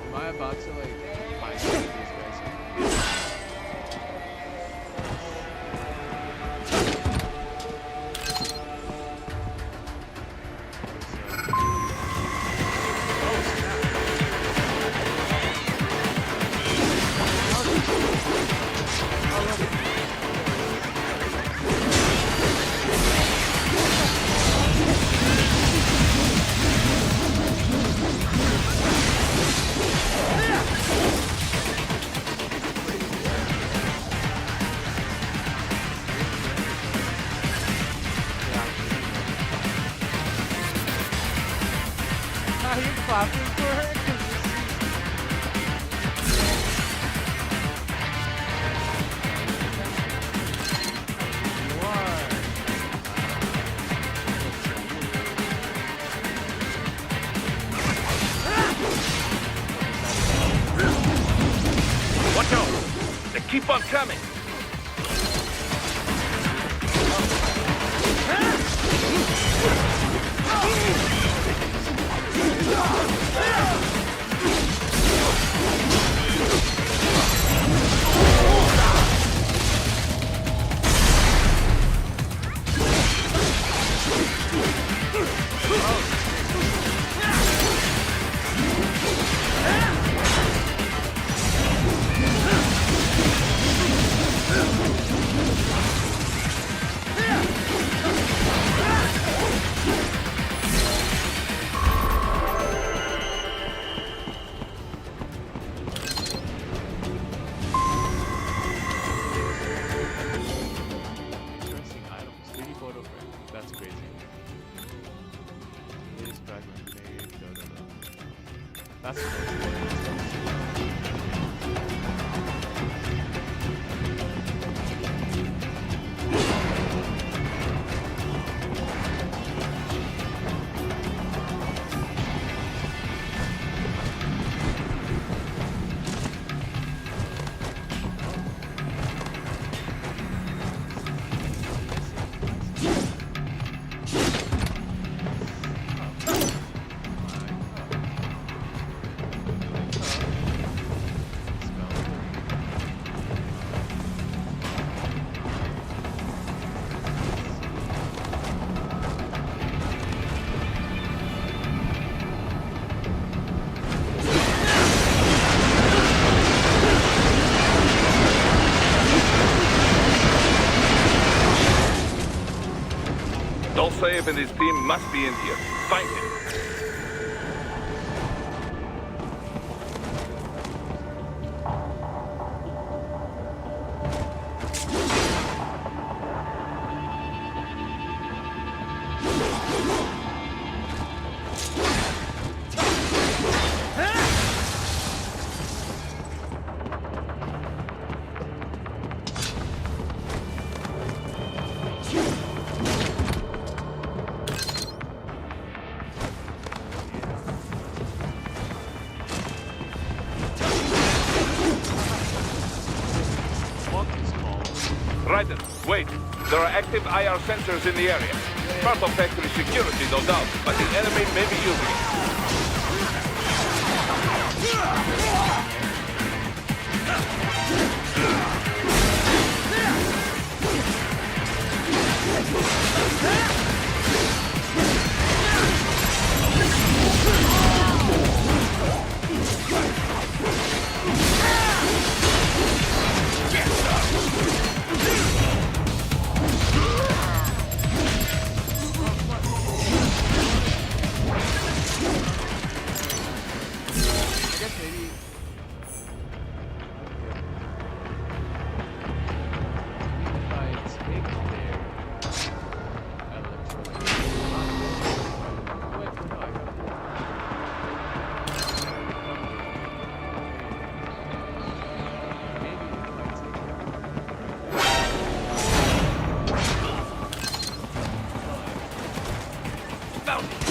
Am I about to like find out these guys? Now he's clapping for her 'cause Watch out! They keep on coming! interesting items. 3D photo frame. That's crazy. It is fragment made. That's crazy. Dolcev and his team must be in here. Find him. Raiden, wait. There are active IR sensors in the area. Part of factory security, no doubt, but the enemy may be using If I take their found it!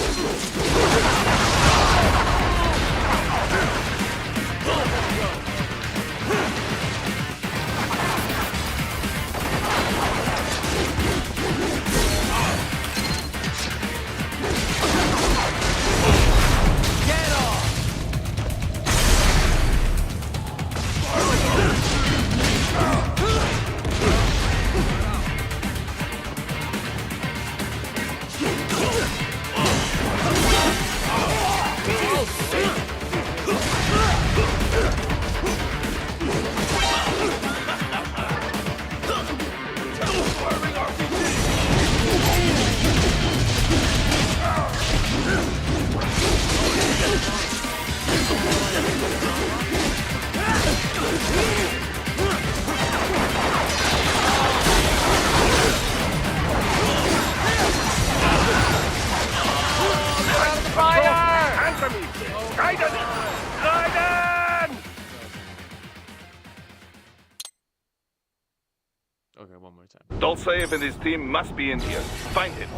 Okay, one more time. Dolzaev and his team must be in here. Find him.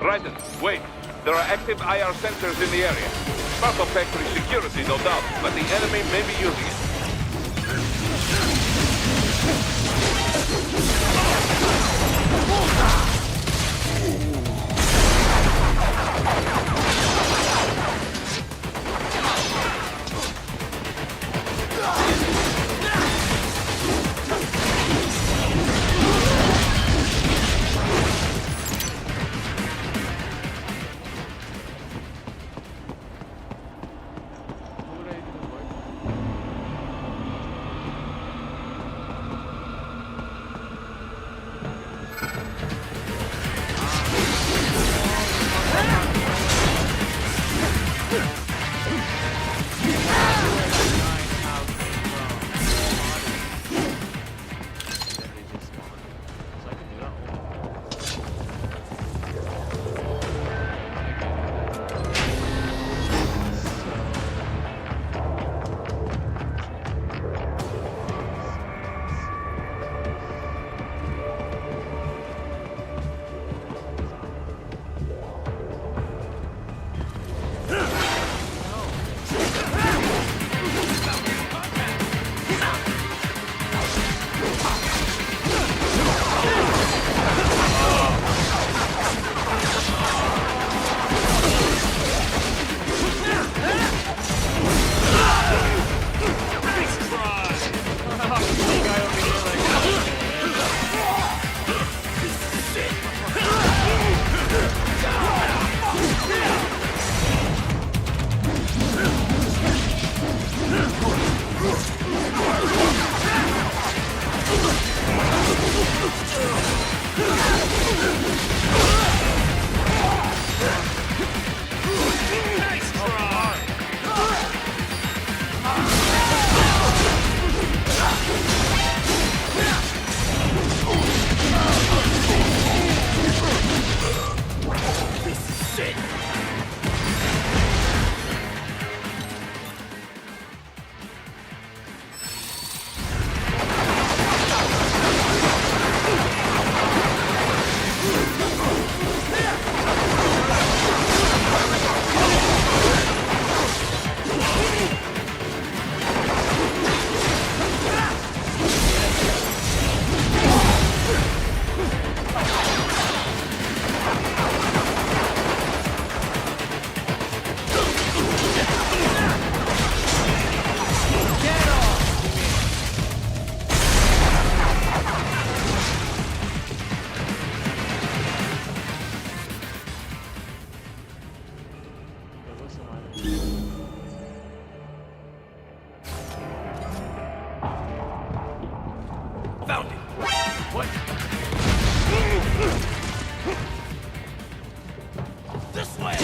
Raiden, wait. There are active IR sensors in the area. Part of factory security, no doubt, but the enemy may be using it. Found it. What? This way!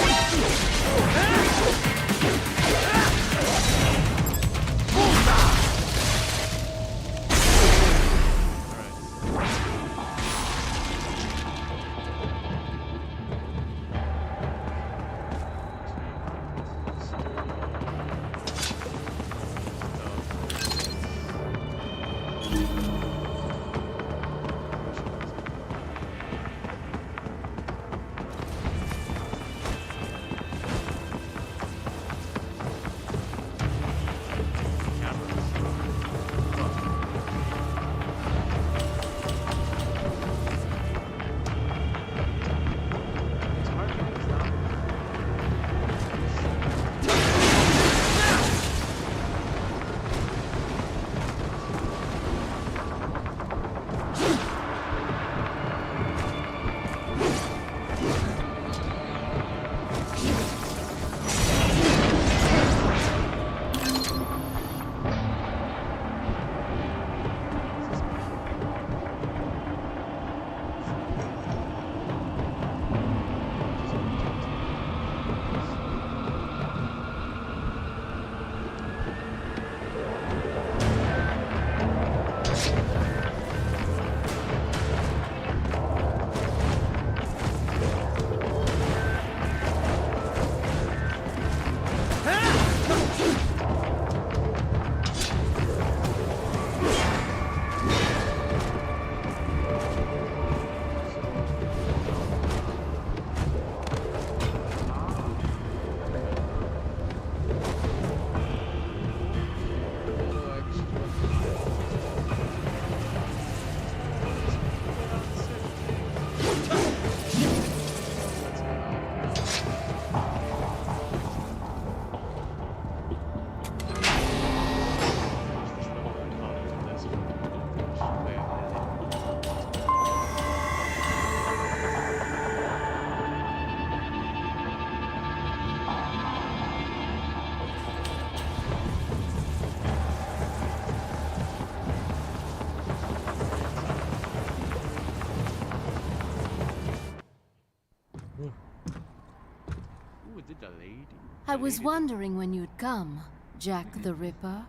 I was wondering when you'd come, Jack the Ripper.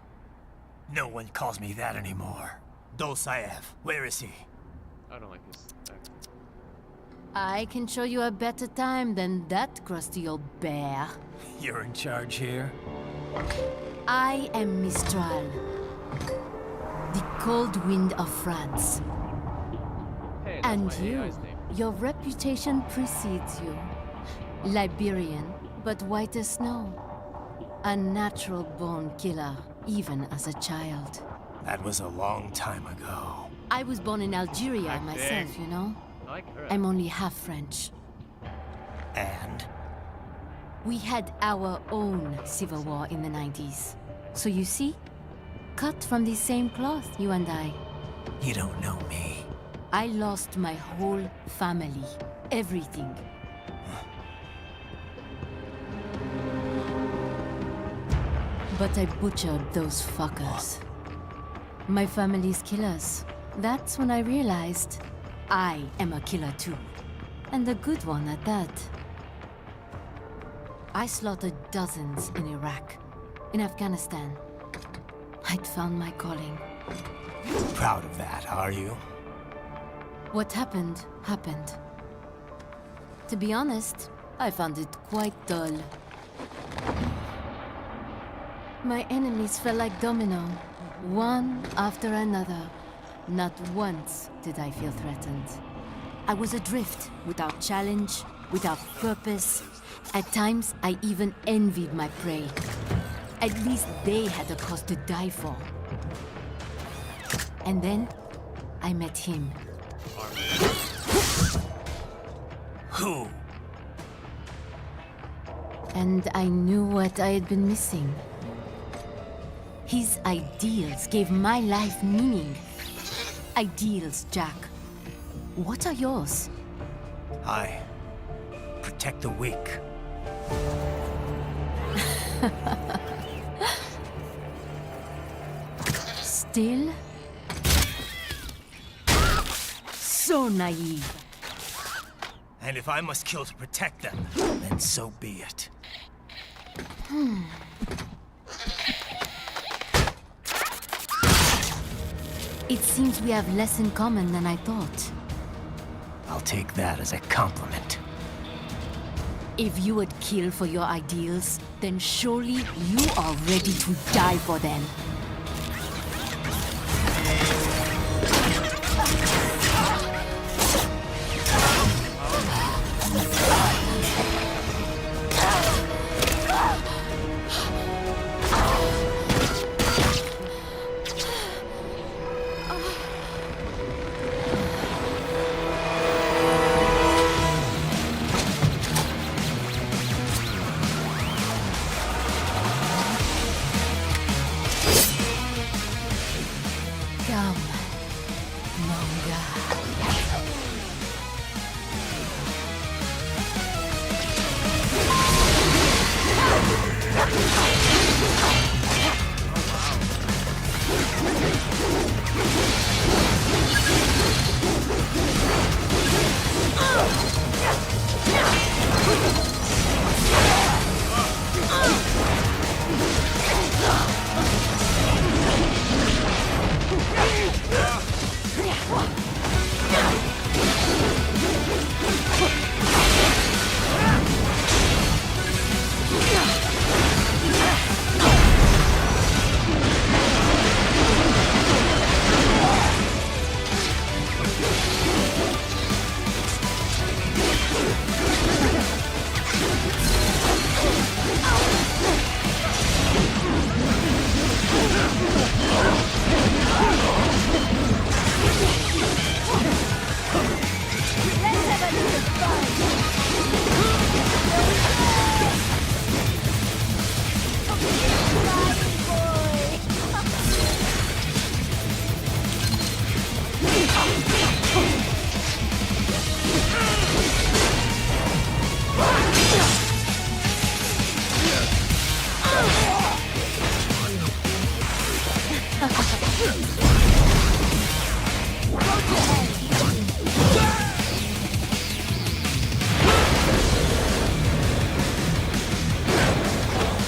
No one calls me that anymore. Dosaev, where is he? I don't like this accent. I can show you a better time than that crusty old bear. You're in charge here? I am Mistral, the cold wind of France. Hey, and you, your reputation precedes you. Liberian, but white as snow. A natural-born killer, even as a child. That was a long time ago. I was born in Algeria myself, you know? I'm only half French. And? We had our own civil war in the 90s. So you see? Cut from the same cloth, you and I. You don't know me. I lost my whole family. Everything. But I butchered those fuckers. My family's killers. That's when I realized I am a killer too. And a good one at that. I slaughtered dozens in Iraq, in Afghanistan. I'd found my calling. Proud of that, are you? What happened, happened. To be honest, I found it quite dull. My enemies fell like domino, one after another. Not once did I feel threatened. I was adrift, without challenge, without purpose. At times, I even envied my prey. At least they had a cause to die for. And then, I met him. Who? And I knew what I had been missing. His ideals gave my life meaning. Ideals, Jack. What are yours? I protect the weak. Still? So naive. And if I must kill to protect them, then so be it. It seems we have less in common than I thought. I'll take that as a compliment. If you would kill for your ideals, then surely you are ready to die for them. Come, Manga.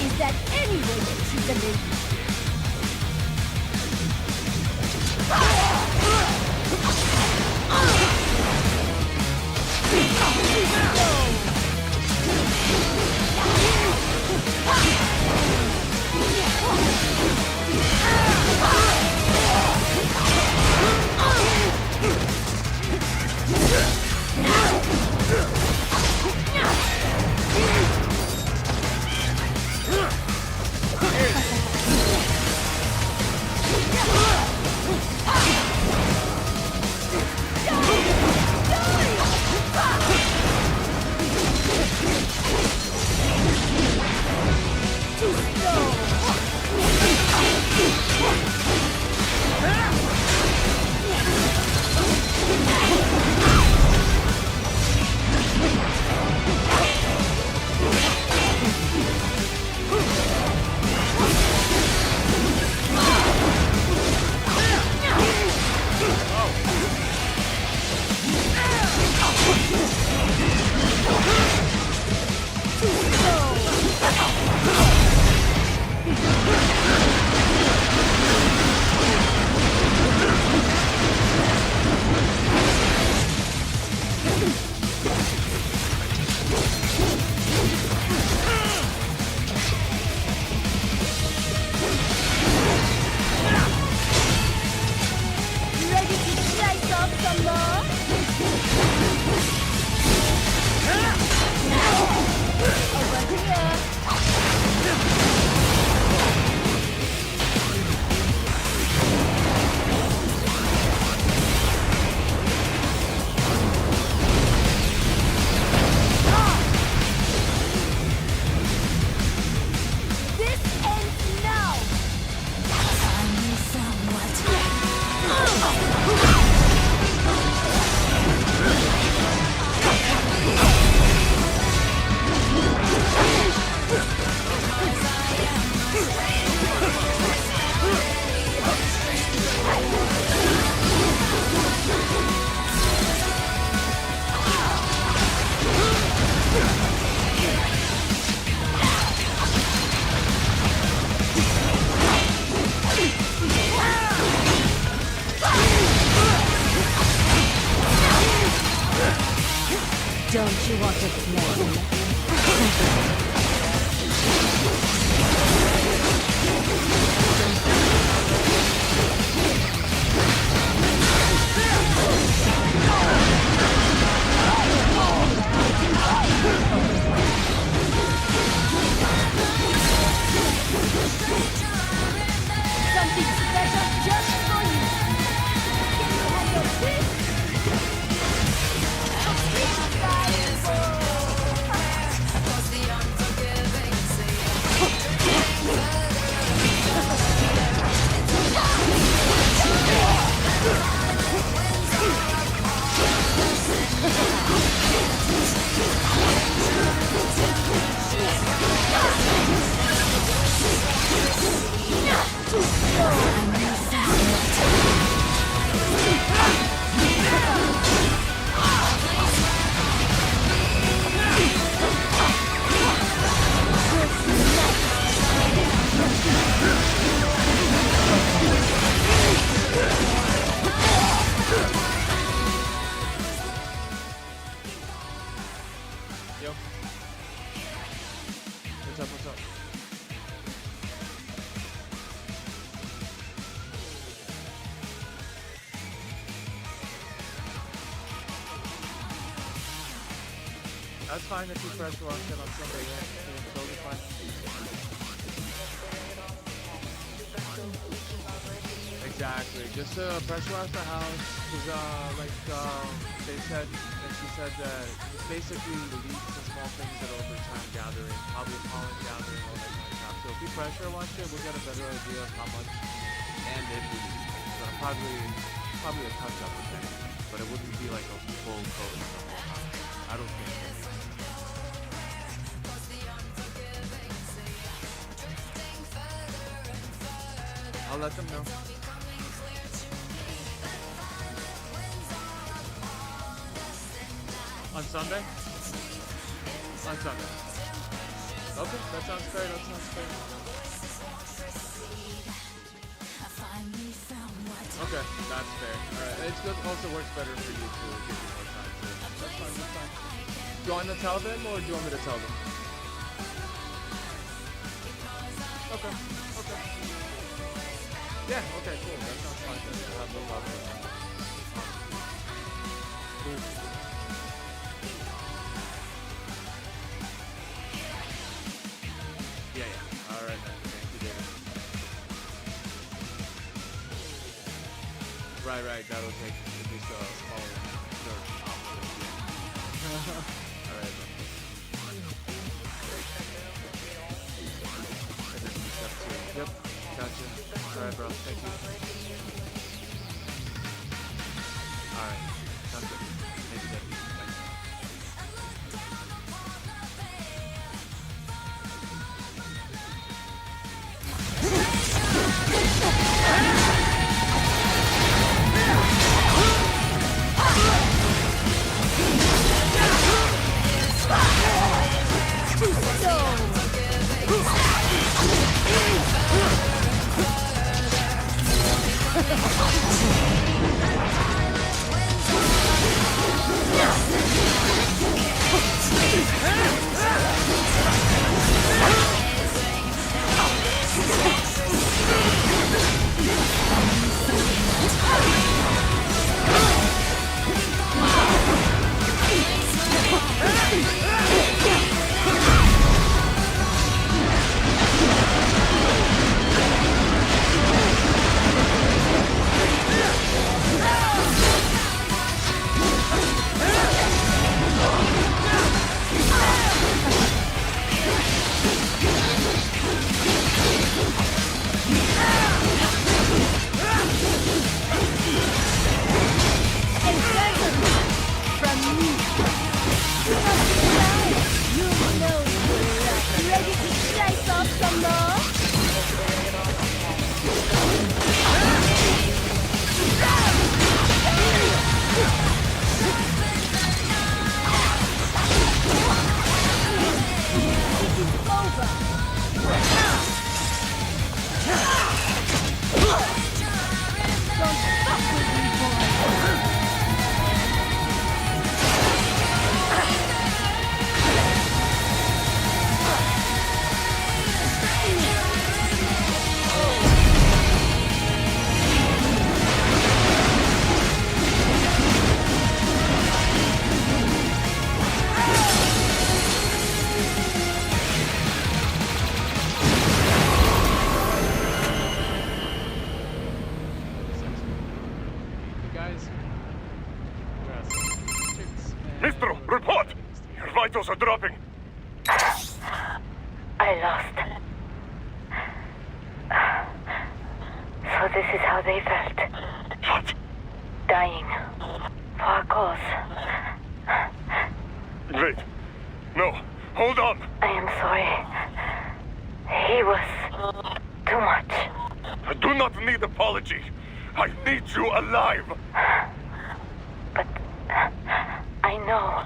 Is that any way to treat a lady? Something special just for you. Can you have your pick? Yo. What's up, what's up? That's fine if you pressure wash it on Sunday, yeah. It's totally fine. Exactly. Just pressure wash the house, because they said, and she said that it's basically the leaks and small things that over time gathering, probably pollen gathering, all that kind of stuff. So if we pressure wash it, we'll get a better idea of how much and if we leak. So probably a touch up again, but it wouldn't be like a full coat of the whole house. I don't think so. I'll let them know. On Sunday? On Sunday. Okay, that sounds fair, that sounds fair. Okay, that's fair. Alright, it's good, also works better for you to give you more time too. That's fine, that's fine. Do you want to tell them or do you want me to tell them? Okay, okay. Yeah, okay, cool. That sounds fine. I have no problem with that. Cool. Yeah, yeah. Alright, man. Thank you, David. Right. That'll take at least a small search option. Alright, man. And then step 2. Yep. Gotcha. Alright, bro. Thank you. Alright. Sounds good. Thank you. Thanks. vitals are dropping. I lost. So this is how they felt. What? Dying. For a cause. Wait. No. Hold on. I am sorry. He was too much. I do not need apology. I need you alive. But I know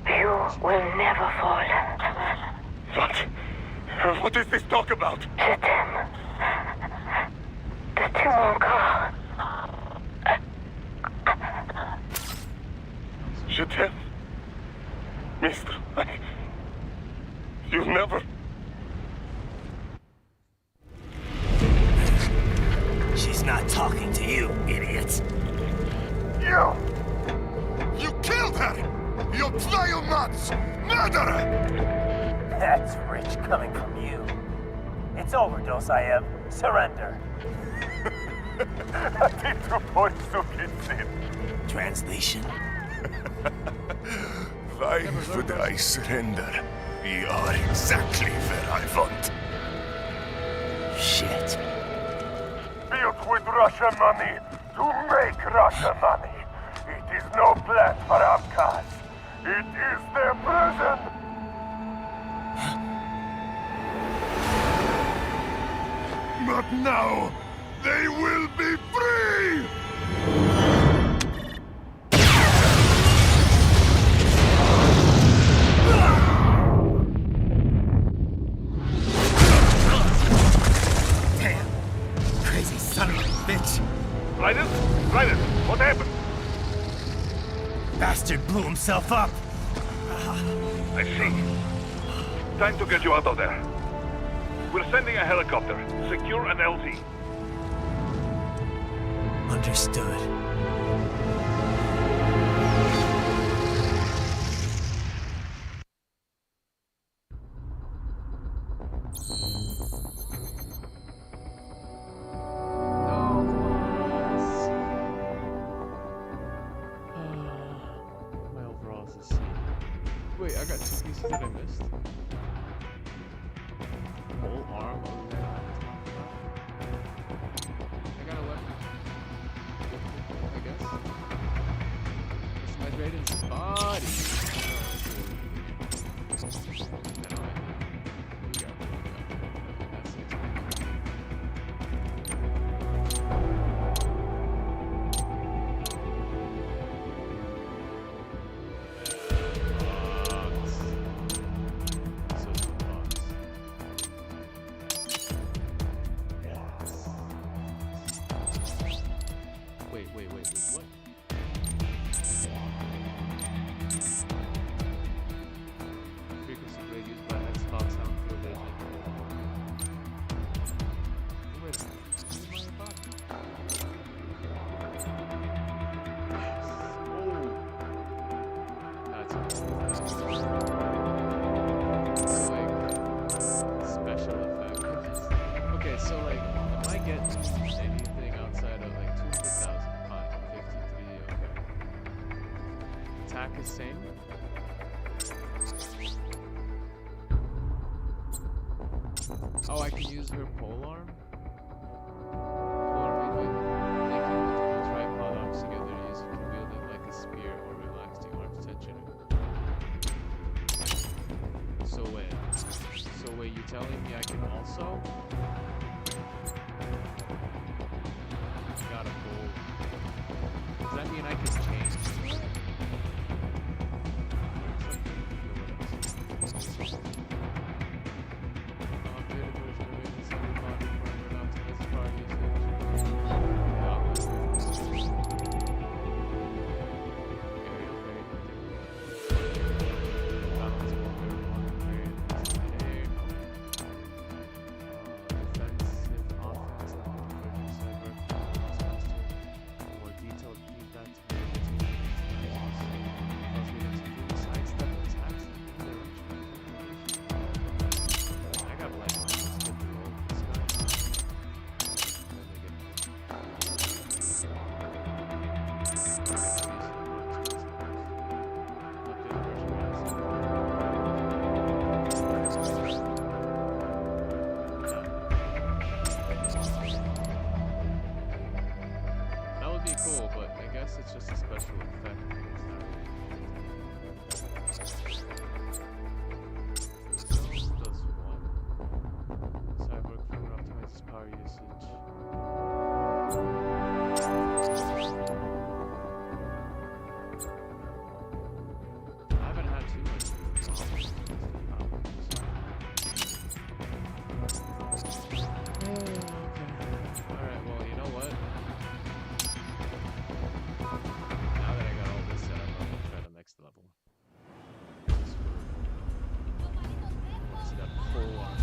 you will never fall. What? What is this talk about? Je t'aime. De tout mon corps. Je t'aime. Mister, you never... She's not talking to you, idiot. You killed her! You trial nuts! Murderer! That's rich coming from you. It's overdose, I have. Surrender. Translation? Why would I surrender? You are exactly where I want. Shit. Built with Russian money to make Russian money. It is no plan for Abkhaz. It is their prison. But now, they will be free! Damn. Crazy son of a bitch. Raiden? Raiden, what happened? Bastard blew himself up. I see. Time to get you out of there. We're sending a helicopter. Secure an LZ. Understood. My overalls is C. Wait, I got 2 pieces that I missed. Whole arm over there. I got a weapon. I guess. It's my Raiden's body. Wait, what? Frequency rate used by Xbox sound field agent. Wait a minute. Where's my body? That's like special effect. Okay, so like, am I getting anything outside of like 200,553? Okay. Attack is same. Oh, I can use her polearm? Polearm made with linking multiple tripod arms together to use it to wield it like a spear or relax the arm's tension. So wait, you telling me I can also? Got a bowl. Does that mean I can change? More detailed feedback to guess it's just a special effect. Does what? Cyborg further optimizes power usage. I haven't had too much. Alright, well, you know what? Now that I got all this set up, I'm gonna try the next level. See that full on.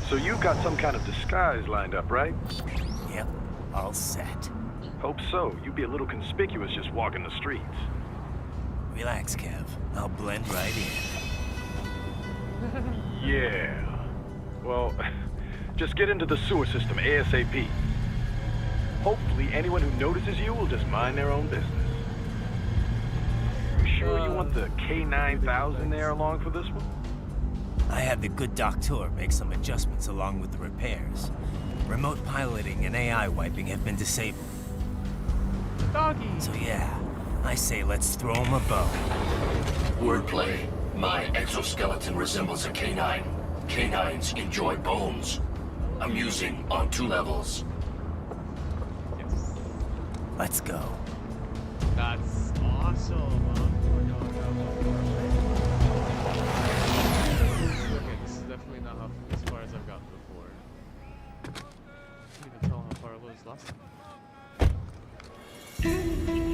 So you've got some kind of disguise lined up, right? Yep, all set. Hope so. You'd be a little conspicuous just walking the streets. Relax, Kev. I'll blend right in. Yeah. Well, just get into the sewer system ASAP. Hopefully anyone who notices you will just mind their own business. You sure you want the K9000 there along for this one? I had the good doctor make some adjustments along with the repairs. Remote piloting and AI wiping have been disabled. Doggy! So yeah, I say let's throw him a bone. Wordplay. My exoskeleton resembles a canine. Canines enjoy bones. Amusing on 2 levels. Yes. Let's go. That's awesome. Okay, this is definitely not how, as far as I've gotten before. Can't even tell how far it was last time.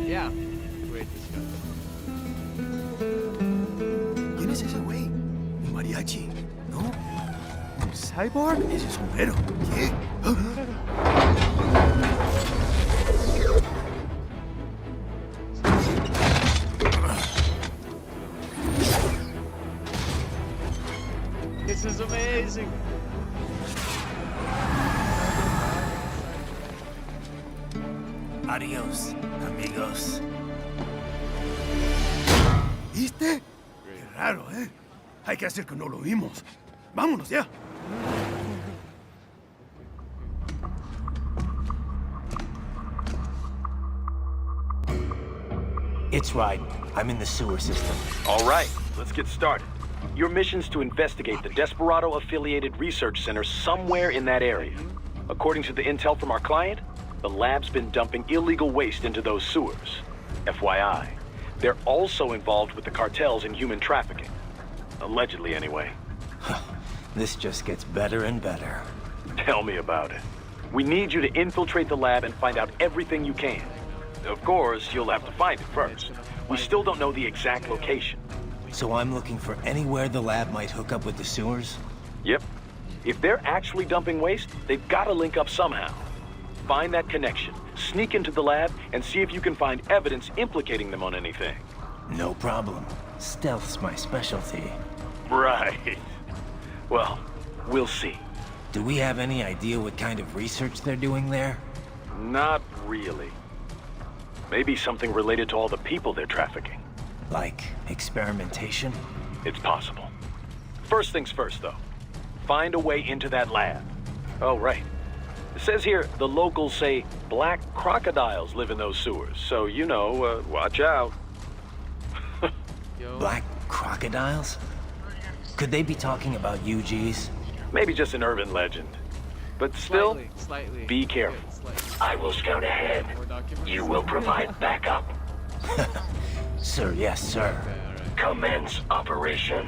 Yeah. Wait, this guy. ¿Quién es ese güey? Un mariachi, ¿no? ¿Un cyborg? Ese sombrero. ¿Qué? This is amazing. Adios, amigos. ¿Viste? Qué raro, ¿eh? Hay que hacer que no lo vimos. Vámonos ya. It's right. I'm in the sewer system. All right, let's get started. Your mission's to investigate the Desperado-affiliated research center somewhere in that area. According to the intel from our client, the lab's been dumping illegal waste into those sewers. FYI, they're also involved with the cartels in human trafficking. Allegedly, anyway. This just gets better and better. Tell me about it. We need you to infiltrate the lab and find out everything you can. Of course, you'll have to find it first. We still don't know the exact location. So I'm looking for anywhere the lab might hook up with the sewers? Yep. If they're actually dumping waste, they've got to link up somehow. Find that connection, sneak into the lab, and see if you can find evidence implicating them on anything. No problem. Stealth's my specialty. Right. Well, we'll see. Do we have any idea what kind of research they're doing there? Not really. Maybe something related to all the people they're trafficking. Like experimentation? It's possible. First things first, though. Find a way into that lab. Oh, right. It says here the locals say black crocodiles live in those sewers, so, you know, watch out. Black crocodiles? Could they be talking about UGs? Maybe just an urban legend. But still, Slightly. be careful. I will scout ahead. You will provide backup. Sir, yes, sir. Commence operation.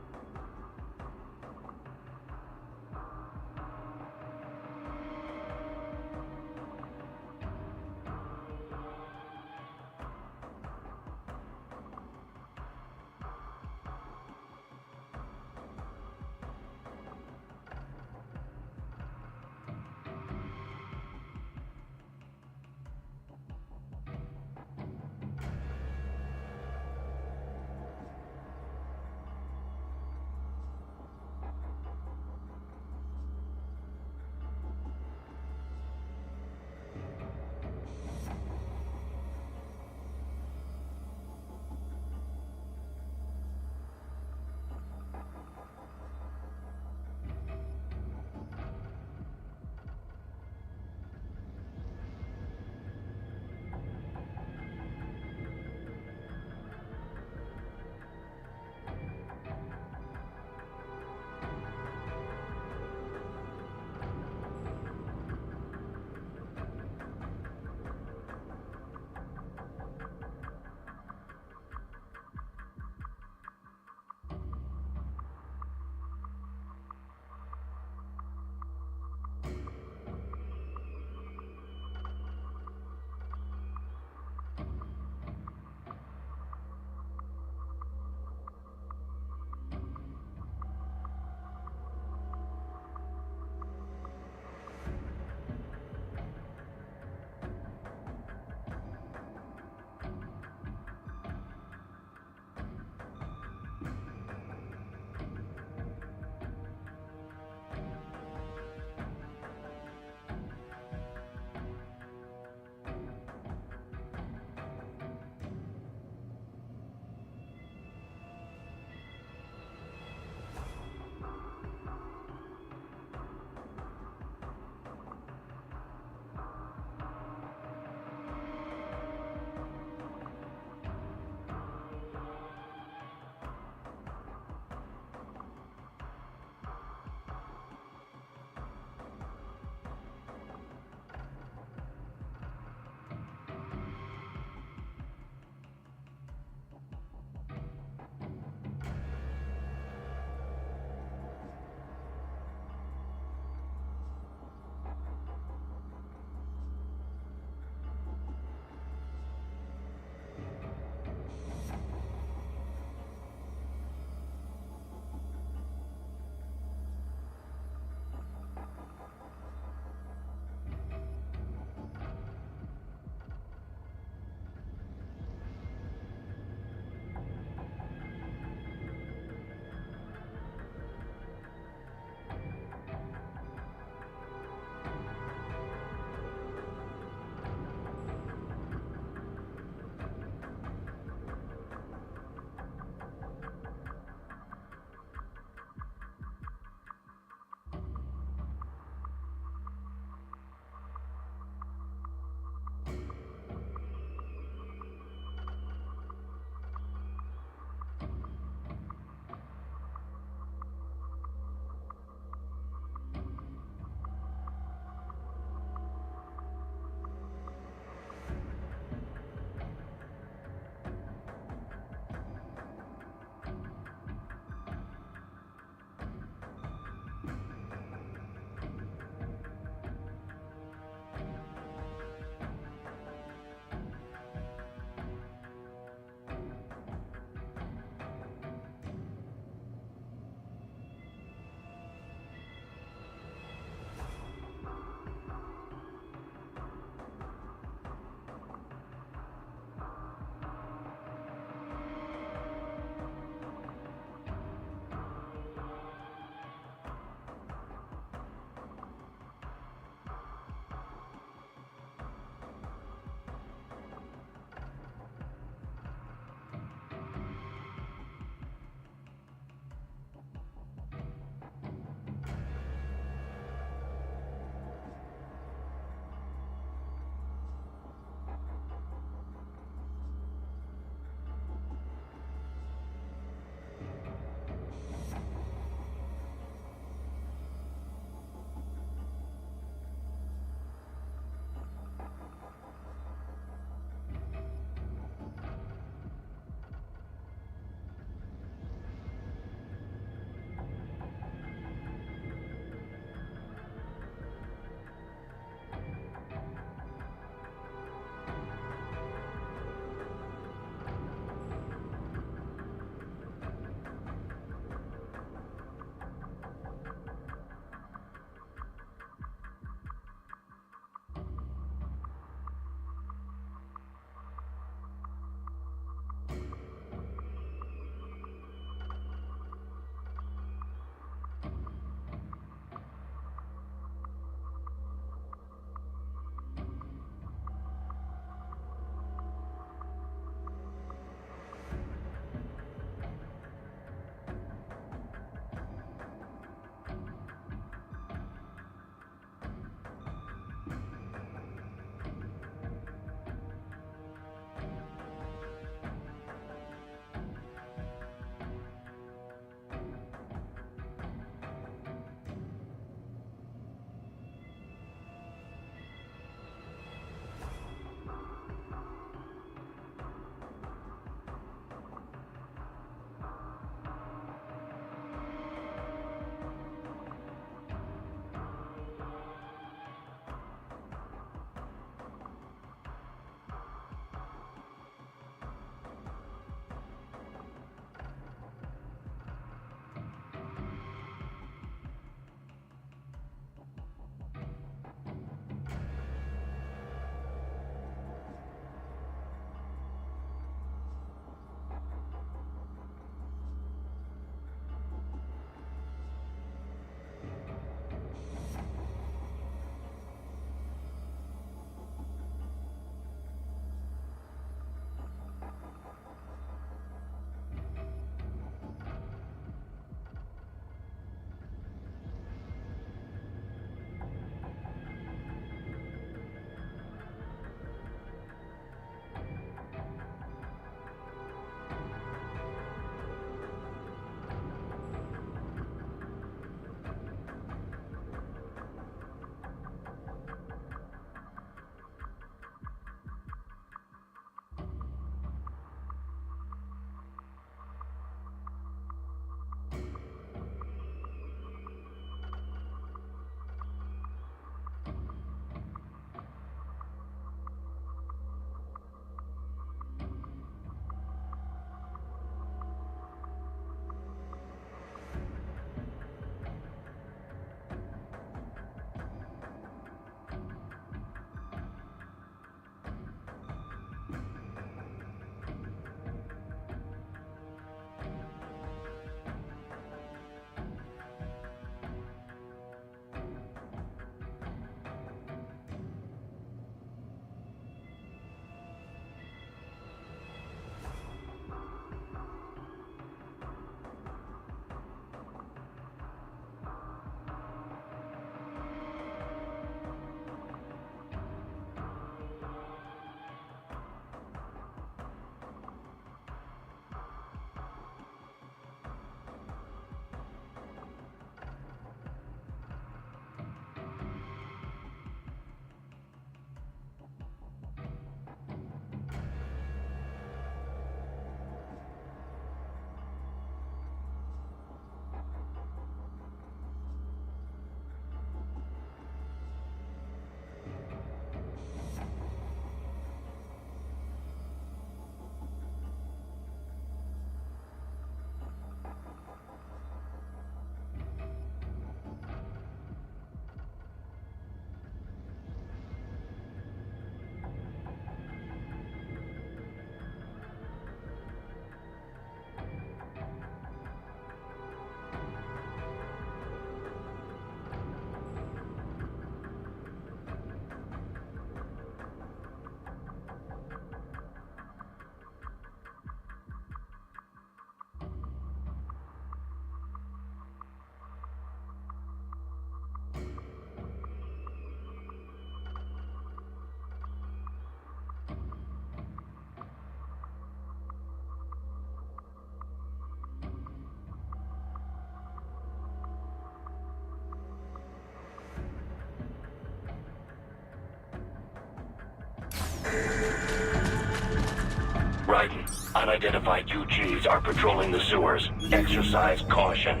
Raiden, unidentified UGs are patrolling the sewers. Exercise caution.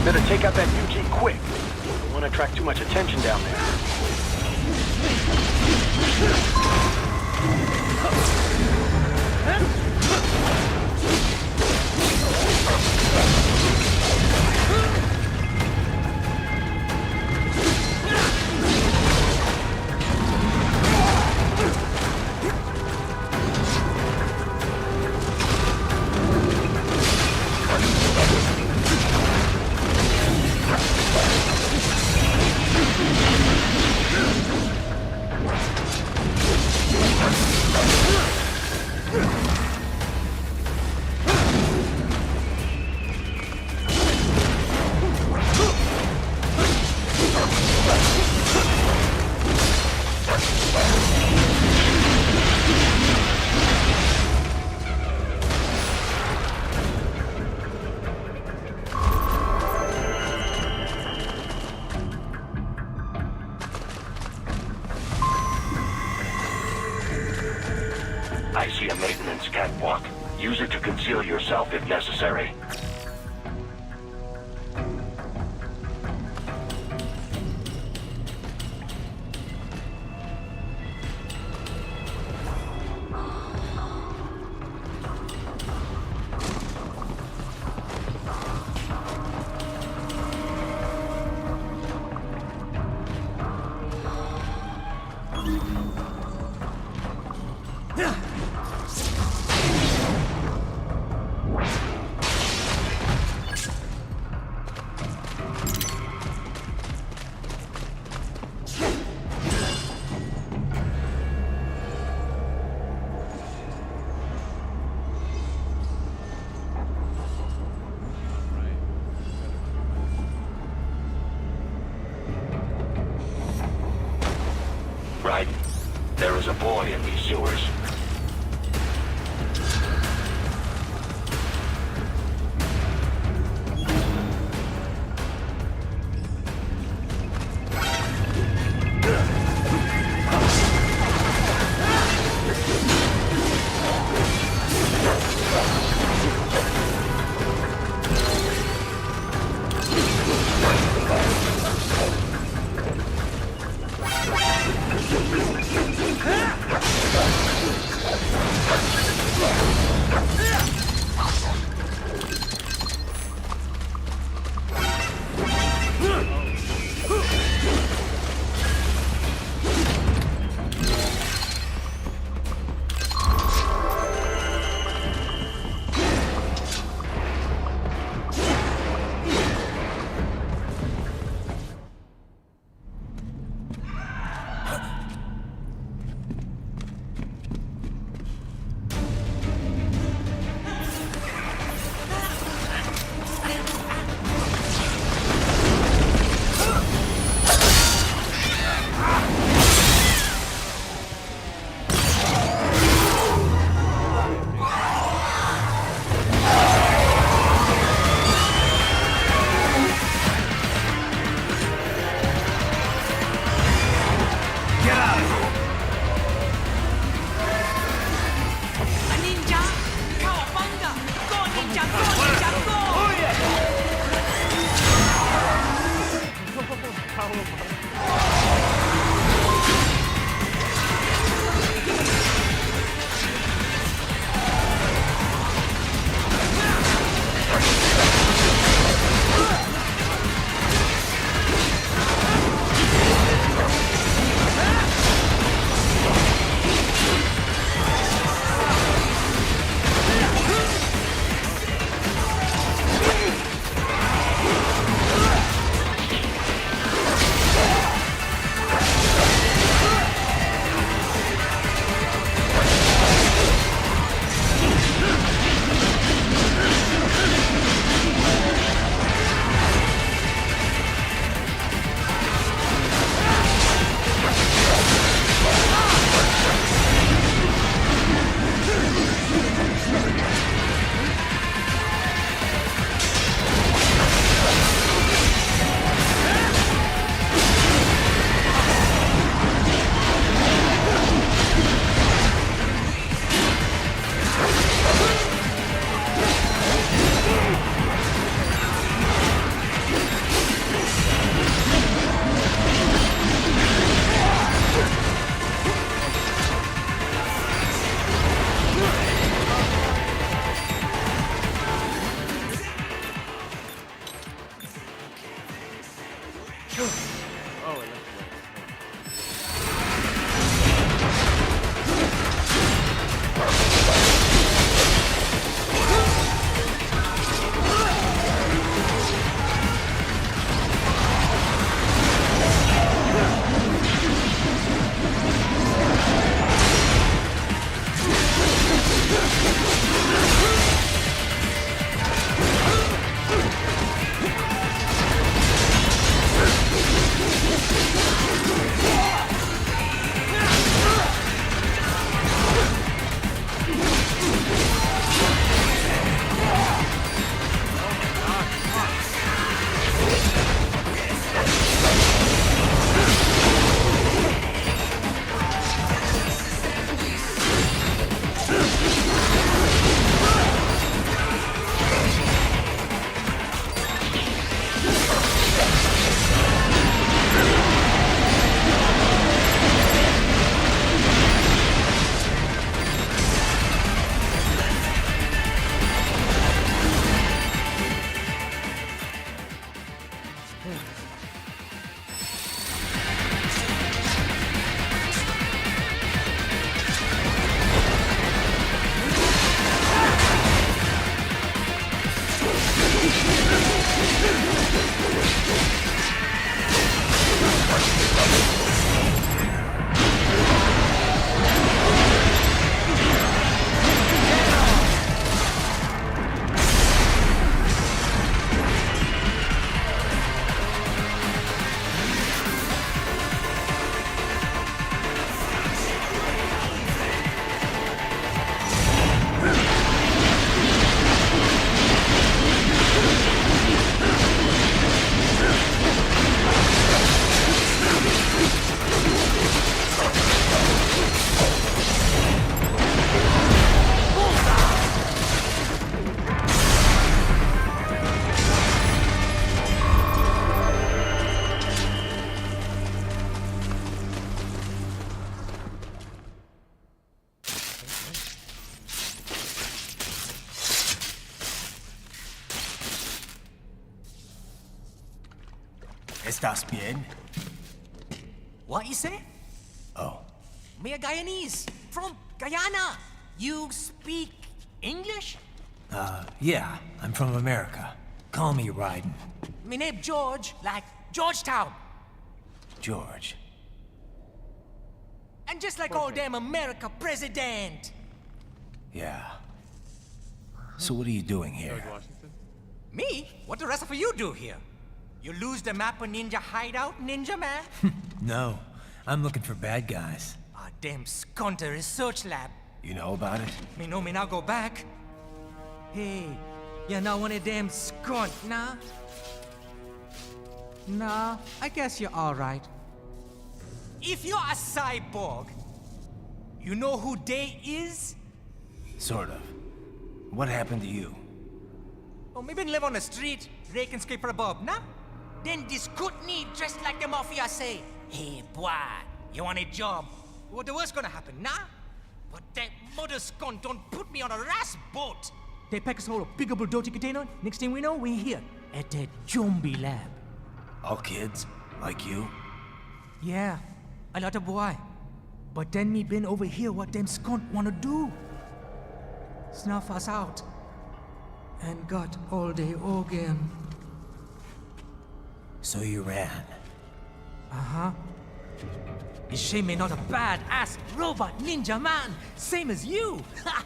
Better take out that UG quick. Don't want to attract too much attention down there. I see a maintenance catwalk. Use it to conceal yourself if necessary. Raiden, there is a boy in these sewers. Oh, I left it. ¿Estás bien? What you say? Oh. Me a Guyanese from Guyana. You speak English? Yeah, I'm from America. Call me Raiden. Me name George, like Georgetown. George. And just like all damn America president. Yeah. So what are you doing here? Me? What the rest of you do here? You lose the map of Ninja Hideout, Ninja Man? No, I'm looking for bad guys. Ah, damn Skunter research lab. You know about it? Me know me now go back. Hey, you're not one of them skunt, nah? Nah, I guess you're alright. If you're a cyborg, you know who they is? Sort of. What happened to you? Oh, me been live on the street, rake and scrape for a bob, nah? Then this good need dressed like the mafia say, hey boy, you want a job? What the worst gonna happen, nah? But that mother skunt don't put me on a ras boat. They pack us all a big old dirty container. Next thing we know, we're here at that zombie lab. All kids? Like you? Yeah, a lot of boy. But then me been over here what them skunt wanna do. Snuff us out. And got all day again. So you ran? Uh-huh. Is she me not a bad-ass robot ninja man, same as you? Ha!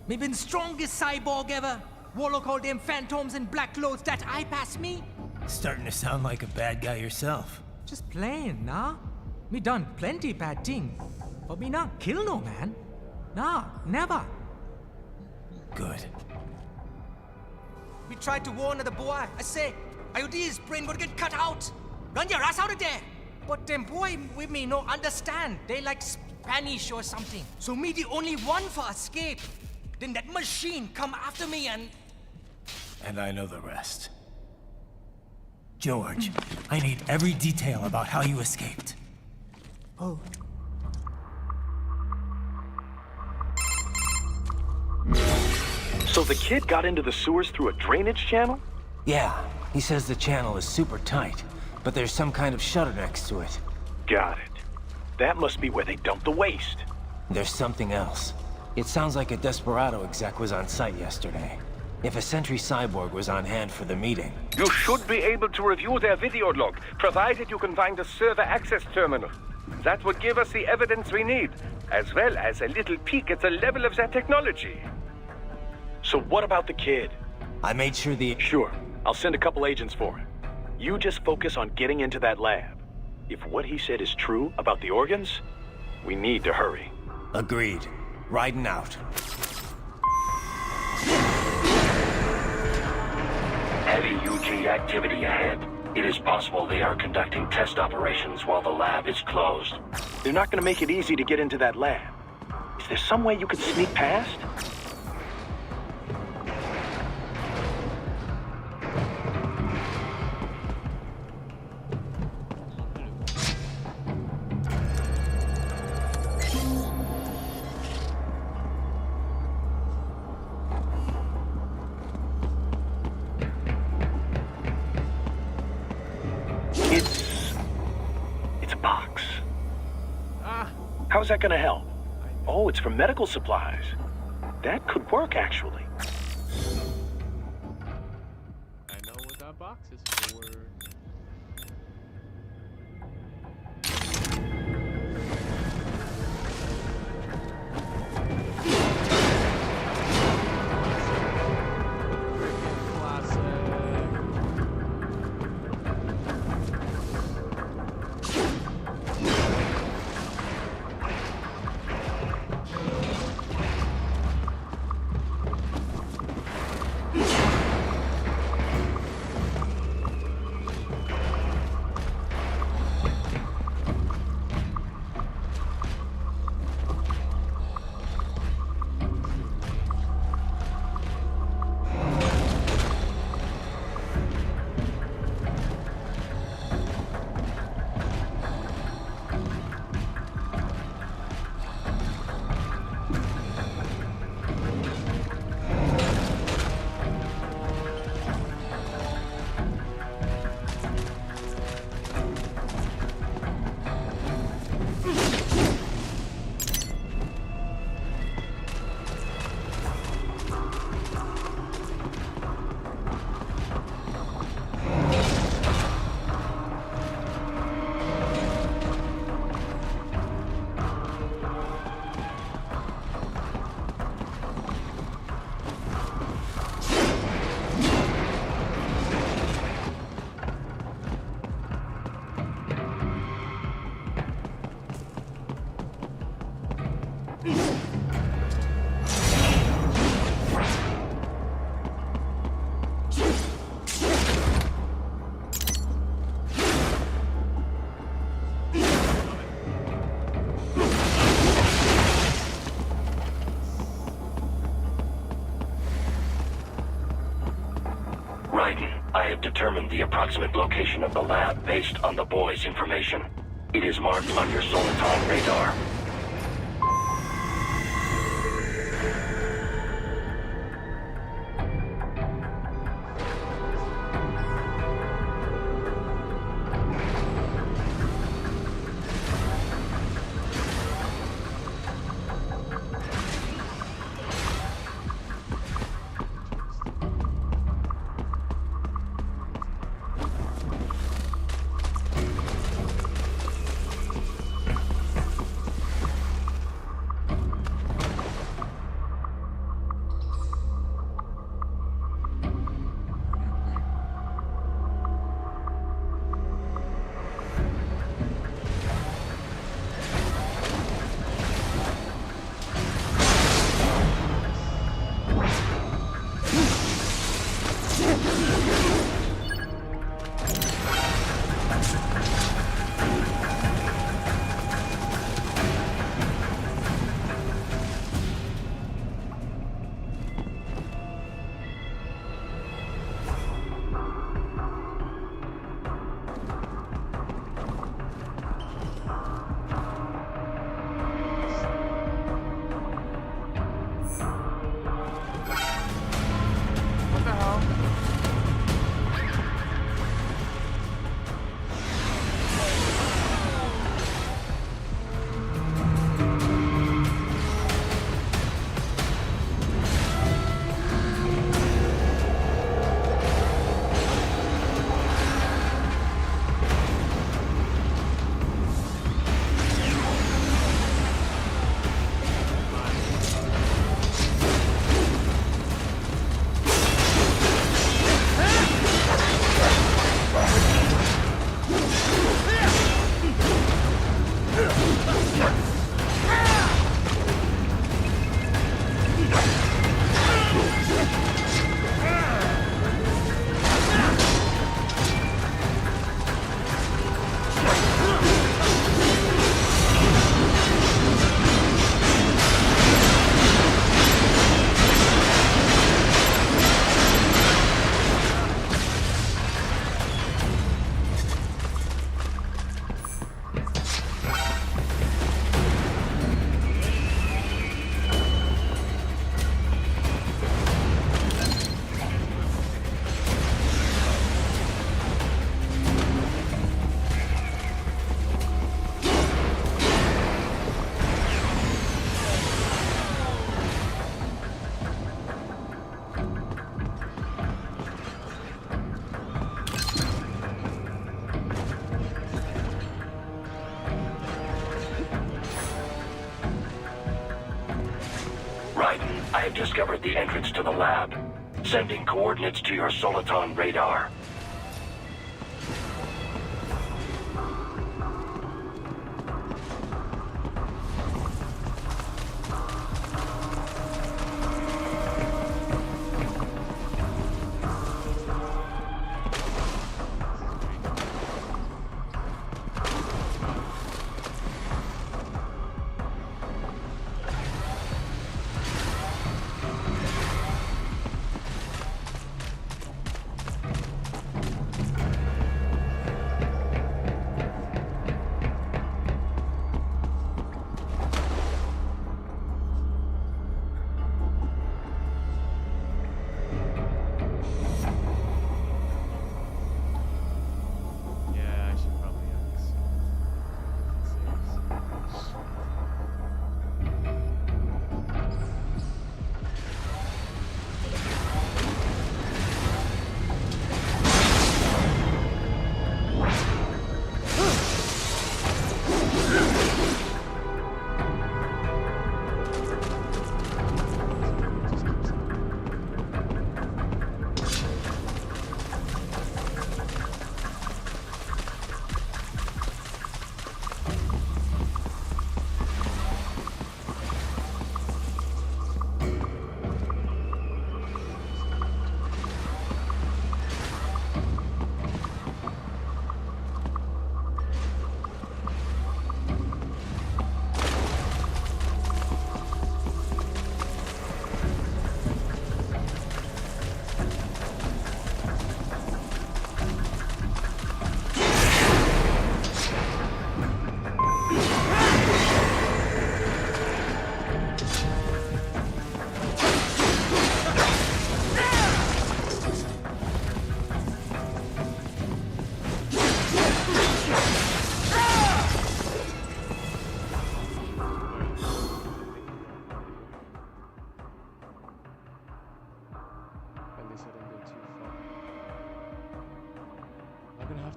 Me been strongest cyborg ever. Warlock all them phantoms in black clothes that eye pass me. Starting to sound like a bad guy yourself. Just plain, nah? Me done plenty bad thing. But me not kill no man. Nah, never. Good. We tried to warn the boy. I say, IOD's brain gonna get cut out. Run your ass out of there. But them boy with me no understand. They like Spanish or something. So me the only one for escape. Then that machine come after me and... And I know the rest. George, I need every detail about how you escaped. Oh. So the kid got into the sewers through a drainage channel? Yeah, he says the channel is super tight, but there's some kind of shutter next to it. Got it. That must be where they dumped the waste. There's something else. It sounds like a Desperado exec was on site yesterday. If a Sentry Cyborg was on hand for the meeting... You should be able to review their video log, provided you can find a server access terminal. That would give us the evidence we need, as well as a little peek at the level of their technology. So what about the kid? I made sure the... Sure. I'll send a couple agents for him. You just focus on getting into that lab. If what he said is true about the organs, we need to hurry. Agreed. Riding out. Heavy UG activity ahead. It is possible they are conducting test operations while the lab is closed. They're not going to make it easy to get into that lab. Is there some way you could sneak past? It's a box. How's that gonna help? Oh, it's for medical supplies. That could work, actually. I know what that box is for. I have determined the approximate location of the lab based on the boy's information. It is marked on your Soliton radar. have discovered the entrance to the lab. Sending coordinates to your Soliton radar.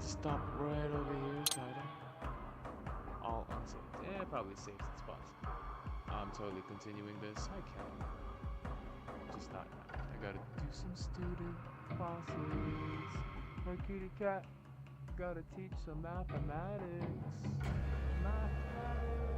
Stop right over here, so I don't... All unsafe. Yeah, probably safe spots. I'm totally continuing this. I can. Just not now. I gotta do some student classes. For kitty cat. Gotta teach some mathematics. Mathematics.